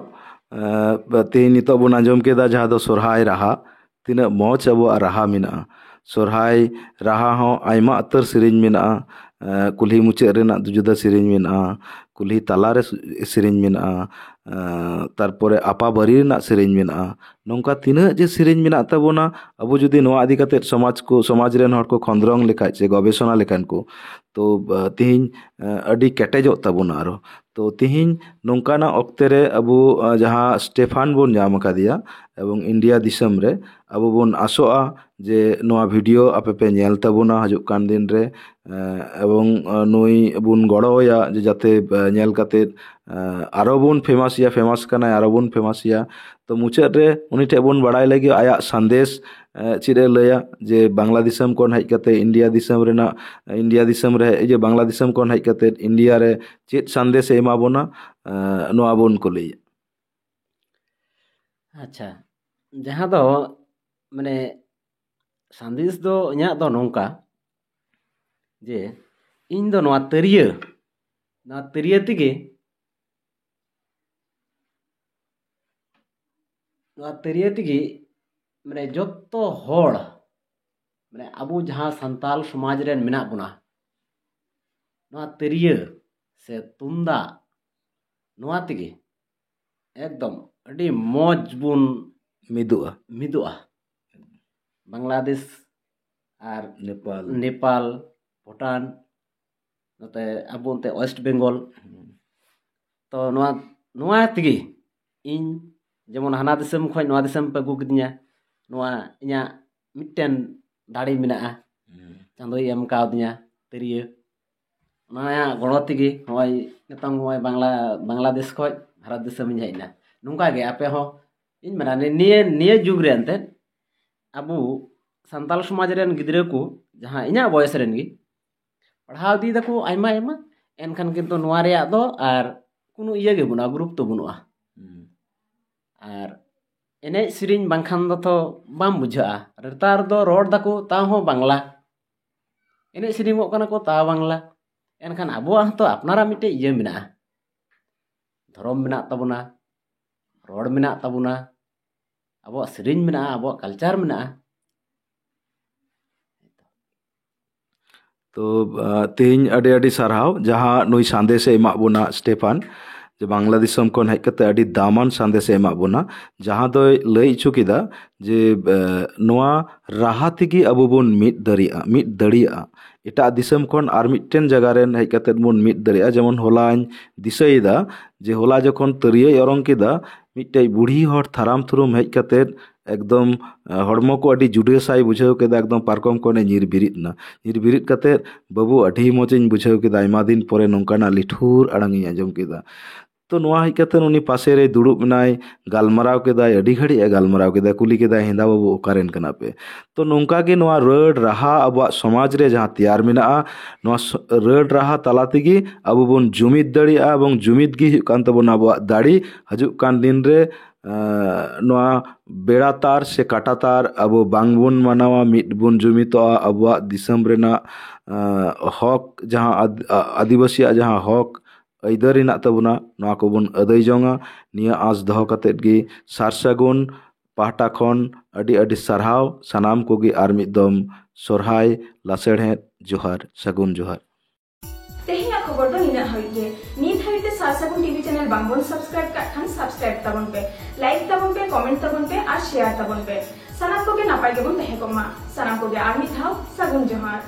ᱛᱮᱦᱮᱧ ᱱᱤᱛᱚᱜ ᱵᱚᱱ ᱟᱸᱡᱚᱢ ᱠᱮᱫᱟ ᱡᱟᱦᱟᱸ ᱫᱚ ᱥᱚᱨᱦᱟᱭ ᱨᱟᱦᱟ ᱛᱤᱱᱟᱹᱜ ᱢᱚᱡᱽ ᱟᱵᱚᱣᱟᱜ ᱨᱟᱦᱟ ᱢᱮᱱᱟᱜᱼᱟ ᱥᱚᱨᱦᱟᱭ ᱨᱟᱦᱟ ᱦᱚᱸ ᱟᱭᱢᱟ ᱩᱛᱟᱹᱨ ᱥᱮᱨᱮᱧ ᱢᱮᱱᱟᱜᱼᱟ ᱠᱩᱞᱦᱤ ᱢᱩᱪᱟᱹᱫ ᱨᱮᱱᱟᱜ ᱡᱩᱫᱟᱹ ᱥᱮᱨᱮᱧ ᱢᱮᱱᱟᱜᱼᱟ ᱠᱩᱞᱦᱤ ᱛᱟᱞᱟᱨᱮ ᱥᱮᱨᱮᱧ ᱢᱮᱱᱟᱜᱼᱟ ᱛᱟᱨᱯᱚᱨᱮ ᱟᱯᱟᱵᱟᱹᱨᱤ ᱨᱮᱱᱟᱜ ᱥᱮᱨᱮᱧ ᱢᱮᱱᱟᱜᱼᱟ ᱱᱚᱝᱠᱟ ᱛᱤᱱᱟᱹᱜ ᱡᱮ ᱥᱮᱨᱮᱧ ᱢᱮᱱᱟᱜ ᱛᱟᱵᱚᱱᱟ ᱟᱵᱚ ᱡᱩᱫᱤ ᱱᱚᱣᱟ ᱤᱫᱤ ᱠᱟᱛᱮᱫ ᱥᱚᱢᱟᱡᱽ ᱨᱮᱱ ᱦᱚᱲ ᱠᱚ ᱠᱷᱚᱸᱫᱽᱨᱚᱝ ᱞᱮᱠᱷᱟᱡ ᱥᱮ ᱜᱚᱵᱮᱥᱚᱱᱟ ᱞᱮᱠᱷᱟᱱ ᱠᱚ ᱛᱚ ᱛᱤᱦᱤᱧ ᱟᱹᱰᱤ ᱠᱮᱴᱮᱡᱚᱜ ᱛᱟᱵᱚᱱᱟ ᱟᱨᱚ ᱛᱚ ᱛᱤᱦᱤᱧ ᱱᱚᱝᱠᱟᱱᱟᱜ ᱚᱠᱛᱮ ᱨᱮ ᱟᱵᱚ ᱡᱟᱦᱟᱸ ᱥᱴᱮᱯᱷᱟᱱ ᱵᱚᱱ ᱧᱟᱢ ᱟᱠᱟᱫᱮᱭᱟ ᱮᱵᱚᱝ ᱤᱱᱰᱤᱭᱟ ᱫᱤᱥᱚᱢ ᱨᱮ ᱟᱵᱚ ᱵᱚᱱ ᱟᱥᱚᱜᱼᱟ ᱡᱮ ᱱᱚᱣᱟ ᱵᱷᱤᱰᱤᱭᱳ ᱟᱯᱮ ᱯᱮ ᱧᱮᱞ ᱛᱟᱵᱚᱱᱟ ᱦᱤᱡᱩᱜ ᱠᱟᱱ ᱫᱤᱱ ᱨᱮ ᱮᱵᱚᱝ ᱱᱩᱭ ᱵᱚᱱ ᱜᱚᱲᱚᱣᱟᱭᱟ ᱡᱮ ᱡᱟᱛᱮ ᱧᱮᱞ ᱠᱟᱛᱮᱫ ᱟᱨᱚ ᱵᱚᱱ ᱯᱷᱮᱢᱟᱥ ᱠᱟᱱᱟᱭ ᱟᱨᱚ ᱵᱚᱱ ᱯᱷᱮᱢᱟᱥᱮᱭᱟ ᱛᱚ ᱢᱩᱪᱟᱹᱫ ᱨᱮ ᱩᱱᱤ ᱴᱷᱮᱡ ᱵᱚᱱ ᱵᱟᱲᱟᱭ ᱞᱟᱹᱜᱤᱫ ᱟᱭᱟᱜ ᱥᱟᱸᱫᱮᱥ ᱪᱮᱫ ᱮ ᱞᱟᱹᱭᱟ ᱡᱮ ᱵᱟᱝᱞᱟ ᱫᱤᱥᱚᱢ ᱠᱷᱚᱱ ᱦᱮᱡ ᱠᱟᱛᱮ ᱤᱱᱰᱤᱭᱟ ᱫᱤᱥᱚᱢ ᱨᱮ ᱵᱟᱝᱞᱟ ᱫᱤᱥᱚᱢ ᱠᱷᱚᱱ ᱦᱮᱡ ᱠᱟᱛᱮ ᱤᱱᱰᱤᱭᱟ ᱨᱮ ᱪᱮᱫ ᱥᱟᱸᱫᱮᱥ ᱮ ᱮᱢᱟ ᱵᱚᱱᱟ ᱱᱚᱣᱟ ᱵᱚᱱ ᱠᱩᱞᱤᱭᱟ ᱟᱪᱪᱷᱟ ᱡᱟᱦᱟᱸ ᱫᱚ ᱢᱟᱱᱮ ᱥᱟᱸᱫᱮᱥ ᱫᱚ ᱤᱧᱟᱹᱜ ᱫᱚ ᱱᱚᱝᱠᱟ ᱡᱮ ᱤᱧ ᱫᱚ ᱱᱚᱣᱟ ᱛᱤᱨᱭᱟᱹ ᱛᱮᱜᱮ ᱢᱟᱱᱮ ᱡᱚᱛᱚ ᱦᱚᱲ ᱢᱟᱱᱮ ᱟᱵᱚ ᱡᱟᱦᱟᱸ ᱥᱟᱱᱛᱟᱞ ᱥᱚᱢᱟᱡᱽ ᱨᱮᱱ ᱢᱮᱱᱟᱜ ᱵᱚᱱᱟ ᱱᱚᱣᱟ ᱛᱤᱨᱭᱟᱹ ᱥᱮ ᱛᱩᱢᱫᱟᱜ ᱱᱚᱣᱟ ᱛᱮᱜᱮ ᱮᱠᱫᱚᱢ ᱟᱹᱰᱤ ᱢᱚᱡᱽ ᱵᱚᱱ ᱢᱤᱫᱚᱜᱼᱟ ᱵᱟᱝᱞᱟᱫᱮশ ᱟᱨ ᱱᱮᱯᱟᱞ ᱵᱷᱩᱴᱟᱱ ᱱᱚᱛᱮ ᱟᱵᱚ ᱚᱱᱛᱮ ᱳᱭᱮᱥᱴ ᱵᱮᱝᱜᱚᱞ ᱛᱚ ᱱᱚᱣᱟ ᱛᱮᱜᱮ ᱤᱧ ᱡᱮᱢᱚᱱ ᱦᱟᱱᱟ ᱫᱤᱥᱚᱢ ᱠᱷᱚᱱ ᱱᱚᱣᱟ ᱫᱤᱥᱚᱢ ᱯᱮ ᱟᱹᱜᱩ ᱠᱤᱫᱤᱧᱟ ᱱᱚᱣᱟ ᱤᱧᱟᱹᱜ ᱢᱤᱫᱴᱮᱱ ᱫᱟᱲᱮ ᱢᱮᱱᱟᱜᱼᱟ ᱪᱟᱸᱫᱳᱭ ᱮᱢ ᱠᱟᱣᱫᱤᱧᱟ ᱛᱤᱨᱭᱟᱹ ᱚᱱᱟ ᱜᱚᱲᱚ ᱛᱮᱜᱮ ᱱᱚᱜᱼᱚᱭ ᱱᱤᱛᱚᱝ ᱱᱚᱜᱼᱚᱭ ᱵᱟᱝᱞᱟᱫᱮশ ᱠᱷᱚᱱ ᱵᱷᱟᱨᱚᱛ ᱫᱤᱥᱚᱢᱤᱧ ᱦᱮᱡ ᱮᱱᱟ ᱱᱚᱝᱠᱟ ᱜᱮ ᱟᱯᱮ ᱦᱚᱸ ᱤᱧ ᱢᱮᱱᱟ ᱱᱤᱭᱟᱹ ᱡᱩᱜᱽ ᱨᱮ ᱮᱱᱛᱮᱫ ᱟᱵᱚ ᱥᱟᱱᱛᱟᱞ ᱥᱚᱢᱟᱡᱽ ᱨᱮᱱ ᱜᱤᱫᱽᱨᱟᱹ ko ᱡᱟᱦᱟᱸ ᱤᱧᱟᱹᱜ ᱵᱚᱭᱮᱥ ᱨᱮᱱ ᱜᱮ ᱯᱟᱲᱦᱟᱣ ᱤᱫᱤ ᱫᱟᱠᱚ ᱟᱭᱢᱟ ᱮᱱᱠᱷᱟᱱ ᱠᱤᱱᱛᱩ ᱱᱚᱣᱟ ᱨᱮᱭᱟᱜ ᱫᱚ ᱟᱨ কোনো ᱤᱭᱟᱹ ᱜᱮ ᱵᱟᱹᱱᱩᱜᱼᱟ ᱜᱩᱨᱩᱛᱛᱚ ᱵᱟᱹᱱᱩᱜᱼᱟ ᱟᱨ ᱮᱱᱮᱡ ᱥᱮᱨᱮᱧ ᱵᱟᱝᱠᱷᱟᱱ ᱫᱚ ᱵᱟᱝ ᱵᱩᱡᱷᱟᱹᱜᱼᱟ ᱱᱮᱛᱟᱨ ᱫᱚ ᱨᱚᱲ ᱫᱟᱠᱚ ᱛᱟᱣ ᱦᱚᱸ ᱵᱟᱝᱞᱟ ᱮᱱᱮᱡ ᱥᱮᱨᱮᱧᱚᱜ ᱠᱟᱱᱟ ᱠᱚ ᱛᱟᱣ ᱵᱟᱝᱞᱟ ᱮᱱᱠᱷᱟन ᱟᱵᱚᱣᱟᱜ ᱦᱚᱸᱛᱚ ᱟᱯᱱᱟᱨᱟᱜ ᱢᱤᱫᱴᱮᱡ ᱤᱭᱟᱹ ᱢᱮᱱᱟᱜᱼᱟ ᱫᱷᱚᱨᱚᱢ ᱢᱮᱱᱟᱜ ᱛᱟᱵᱚᱱᱟ ᱨᱚᱲ ᱢᱮᱱᱟᱜ ᱛᱟᱵᱚᱱᱟ ᱟᱵᱚᱣᱟᱜ ᱥᱮᱨᱮᱧ ᱢᱮᱱᱟᱜᱼᱟ, ᱟᱵᱚᱣᱟᱜ ᱠᱟᱞᱪᱟᱨ ᱢᱮᱱᱟᱜᱼᱟ। ᱛᱚ ᱛᱮᱦᱮᱧ ᱟᱹᱰᱤ ᱥᱟᱨᱦᱟᱣ ᱡᱟᱦᱟᱸ ᱱᱩᱭ ᱥᱟᱸᱫᱮᱥᱮ ᱮᱢᱟᱜ ᱵᱚᱱᱟ ᱥᱴᱮᱯᱷᱟᱱ, ᱡᱮ ᱵᱟᱝᱞᱟ ᱫᱤᱥᱚᱢ ᱠᱷᱚᱱ ᱦᱮᱡ ᱠᱟᱛᱮ ᱟᱹᱰᱤ ᱫᱟᱢᱟᱱ ᱥᱟᱸᱫᱮᱥᱮ ᱮᱢᱟᱜ ᱵᱚᱱᱟ, ᱡᱟᱦᱟᱸ ᱫᱚᱭ ᱞᱟᱹᱭ ᱦᱚᱪᱚ ᱠᱮᱫᱟ ᱡᱮ ᱱᱚᱣᱟ ᱨᱟᱦᱟ ᱛᱮᱜᱮ ᱟᱵᱚ ᱵᱚᱱ ᱢᱤᱫ ᱫᱟᱲᱮᱭᱟᱜᱼᱟ। ᱮᱴᱟᱜ ᱫᱤᱥᱚᱢ ᱠᱷᱚᱱ ᱟᱨ ᱢᱤᱫᱴᱮᱱ ᱡᱟᱭᱜᱟ ᱨᱮᱱ ᱦᱮᱡ ᱠᱟᱛᱮ ᱵᱚᱱ ᱢᱤᱫ ᱫᱟᱲᱮᱭᱟᱜᱼᱟ। ᱡᱮᱢᱚᱱ ᱦᱚᱞᱟᱧ ᱫᱤᱥᱟᱹᱭᱮᱫᱟ ᱡᱮ ᱦᱚᱞᱟ ᱡᱚᱠᱷᱚᱱ ᱛᱤᱨᱭᱳᱭ ᱚᱨᱚᱝ ᱠᱮᱫᱟ, ᱢᱤᱫᱴᱮᱡ ᱵᱩᱲᱦᱤ ᱦᱚᱲ ᱛᱷᱟᱨᱟᱢ ᱛᱷᱩᱨᱩᱢ ᱦᱮᱡ ᱠᱟᱛᱮ ᱮᱠᱫᱚᱢ ᱦᱚᱲᱢᱚ ᱠᱚ ᱟᱹᱰᱤ ᱡᱩᱰᱟᱹᱥᱟᱭ ᱵᱩᱡᱷᱟᱹᱣ ᱠᱮᱫᱟ, ᱮᱠᱫᱚᱢ ᱯᱟᱨᱠᱚᱢ ᱠᱷᱚᱱᱮ ᱧᱤᱨ ᱵᱤᱨᱤᱫ ᱮᱱᱟ। ᱧᱤᱨ ᱵᱤᱨᱤᱫ ᱠᱟᱛᱮ ᱵᱟᱹᱵᱩ ᱟᱹᱰᱤ ᱢᱚᱡᱤᱧ ᱵᱩᱡᱷᱟᱹᱣ ᱠᱮᱫᱟ, ᱟᱭᱢᱟ ᱫᱤᱱ ᱯᱚᱨᱮ ᱱᱚᱝᱠᱟᱱᱟᱜ ᱞᱤᱴᱷᱩᱨ ᱟᱲᱟᱝ ᱤᱧ ᱟᱸᱡᱚᱢ ᱠᱮᱫᱟ। ᱛᱚ ᱱᱚᱣᱟ ᱦᱮᱡ ᱠᱟᱛᱮ ᱩᱱᱤ ᱯᱟᱥᱮ ᱨᱮ ᱫᱩᱲᱩᱵ ᱮᱱᱟᱭ, ᱜᱟᱞᱢᱟᱨᱟᱣ ᱠᱮᱫᱟᱭ, ᱟᱹᱰි ᱜᱷᱟᱹᱲᱤᱡ ᱮ ᱜᱟᱞᱢᱟᱨᱟw ᱠᱮᱫᱟ, ᱠᱩᱞᱤ ᱠᱮᱫᱟᱭ ᱦᱮᱸᱫᱟ ᱵᱟᱹᱵᱩ ᱚᱠᱟᱨᱮᱱ ᱠᱟᱱᱟ ᱯᱮ? ᱛᱚ ᱱᱚᱝᱠᱟ ᱜᱮ ᱱᱚᱣᱟ ᱨᱟᱹᱲ ᱨᱟᱦᱟ ᱟᱵᱚᱣᱟᱜ ᱥᱚᱢᱟᱡᱽ ᱨᱮ ᱡᱟᱦᱟᱸ ᱛᱮᱭᱟᱨ ᱢᱮᱱᱟᱜᱼᱟ, ᱱᱚᱣᱟ ᱨᱟᱹᱲ ᱨᱟᱦᱟ ᱛᱟᱞᱟ ᱛᱮᱜᱮ ᱟᱵᱚ ᱵᱚᱱ ᱡᱩᱢᱤᱫ ᱫᱟᱲᱮᱭᱟᱜᱼᱟ, ᱮᱵᱚᱝ ᱡᱩᱢᱤᱫ ᱜᱮ ᱦᱩᱭᱩᱜ ᱠᱟᱱ ᱛᱟᱵᱚᱱᱟ ᱟᱵᱚᱣᱟᱜ ᱫᱟᱲᱮ। ᱦᱤᱡᱩᱜ ᱠᱟᱱ ᱫᱤᱱ ᱨᱮ ᱱᱚᱣᱟ ᱵᱮᱲᱟ ᱛᱟᱨ ᱥᱮ ᱠᱟᱴᱟ ᱛᱟᱨ ᱟᱵᱚ ᱵᱟᱝᱵᱚᱱ ᱢᱟᱱᱟᱣᱟ, ᱢᱤᱫ ᱵᱚᱱ ᱡᱩᱢᱤᱫᱚᱜᱼᱟ। ᱟᱵᱚᱣᱟᱜ ᱫᱤᱥᱚᱢ ᱨᱮᱱᱟᱜ ᱦᱚᱠ, ᱡᱟᱦᱟᱸ ᱟᱹᱫᱤᱵᱟᱹᱥᱤᱭᱟᱜ ᱡᱟᱦᱟᱸ ᱦᱚᱠ ᱟᱹᱭᱫᱟᱹᱨ ᱦᱮᱱᱟᱜ ᱛᱟᱵᱚᱱᱟ, ᱱᱚᱣᱟ ᱠᱚᱵᱚᱱ ᱟᱹᱫᱟᱹᱭ ᱡᱚᱝᱟ। ᱱᱤᱭᱟᱹ ᱟᱸᱥ ᱫᱚᱦᱚ ᱠᱟᱛᱮᱫ ᱜᱮ ᱥᱟᱨ ᱥᱟᱹᱜᱩᱱ ᱯᱟᱦᱴᱟ ᱠᱷᱚᱱ ᱟᱹᱰᱤ ᱥᱟᱨᱦᱟᱣ ᱥᱟᱱᱟᱢ ᱠᱚᱜᱮ ᱟᱨ ᱢᱤᱫ ᱫᱚᱢ ᱥᱚᱨᱦᱟᱭ ᱞᱟᱥᱮᱲᱦᱮᱫ ᱡᱚᱦᱟᱨ, ᱥᱟᱹᱜᱩᱱ ᱡᱚᱦᱟर। ᱛᱮᱦᱮᱧᱟᱜ ᱠᱷᱚᱵᱚᱨ ᱫᱚ ᱱᱤᱱᱟᱹᱜ ᱦᱟᱹᱵᱤᱡ ᱜᱮ। ᱱᱤᱛ ᱦᱟᱹᱵᱤᱡ ᱛᱮ ᱥᱟᱨ ᱥᱟᱹᱜᱩᱱ ᱴᱤভᱤ ᱪᱮᱱᱮᱞ ᱵᱟᱝᱵᱚᱱ ᱥᱟᱵᱥᱠᱨᱟইब ᱠᱟᱜ ᱠᱷᱟᱱ ᱥᱟᱵᱥᱠᱨᱟইब ᱛᱟᱵᱚᱱ ᱯᱮ, ᱞᱟᱭᱤᱠ ᱛᱟᱵᱚᱱ ᱯᱮ, ᱠᱚᱢᱮন্ট ᱛᱟᱵᱚᱱ ᱯᱮ ᱟᱨ শেয়ার ᱛᱟᱵᱚᱱ ᱯᱮ। ᱥᱟᱱᱟᱢ ᱠᱚᱜᱮ ᱱᱟᱯᱟᱭ ᱜᱮᱵᱚᱱ ᱛᱟᱦᱮᱸ ᱠᱚᱜ ᱢᱟ। ᱥᱟᱱᱟᱢ ᱠᱚᱜᱮ ᱟᱨ ᱢᱤᱫ ᱫᱷᱟᱣ ᱥᱟᱹᱜᱩᱱ ᱡᱚᱦᱟᱨ।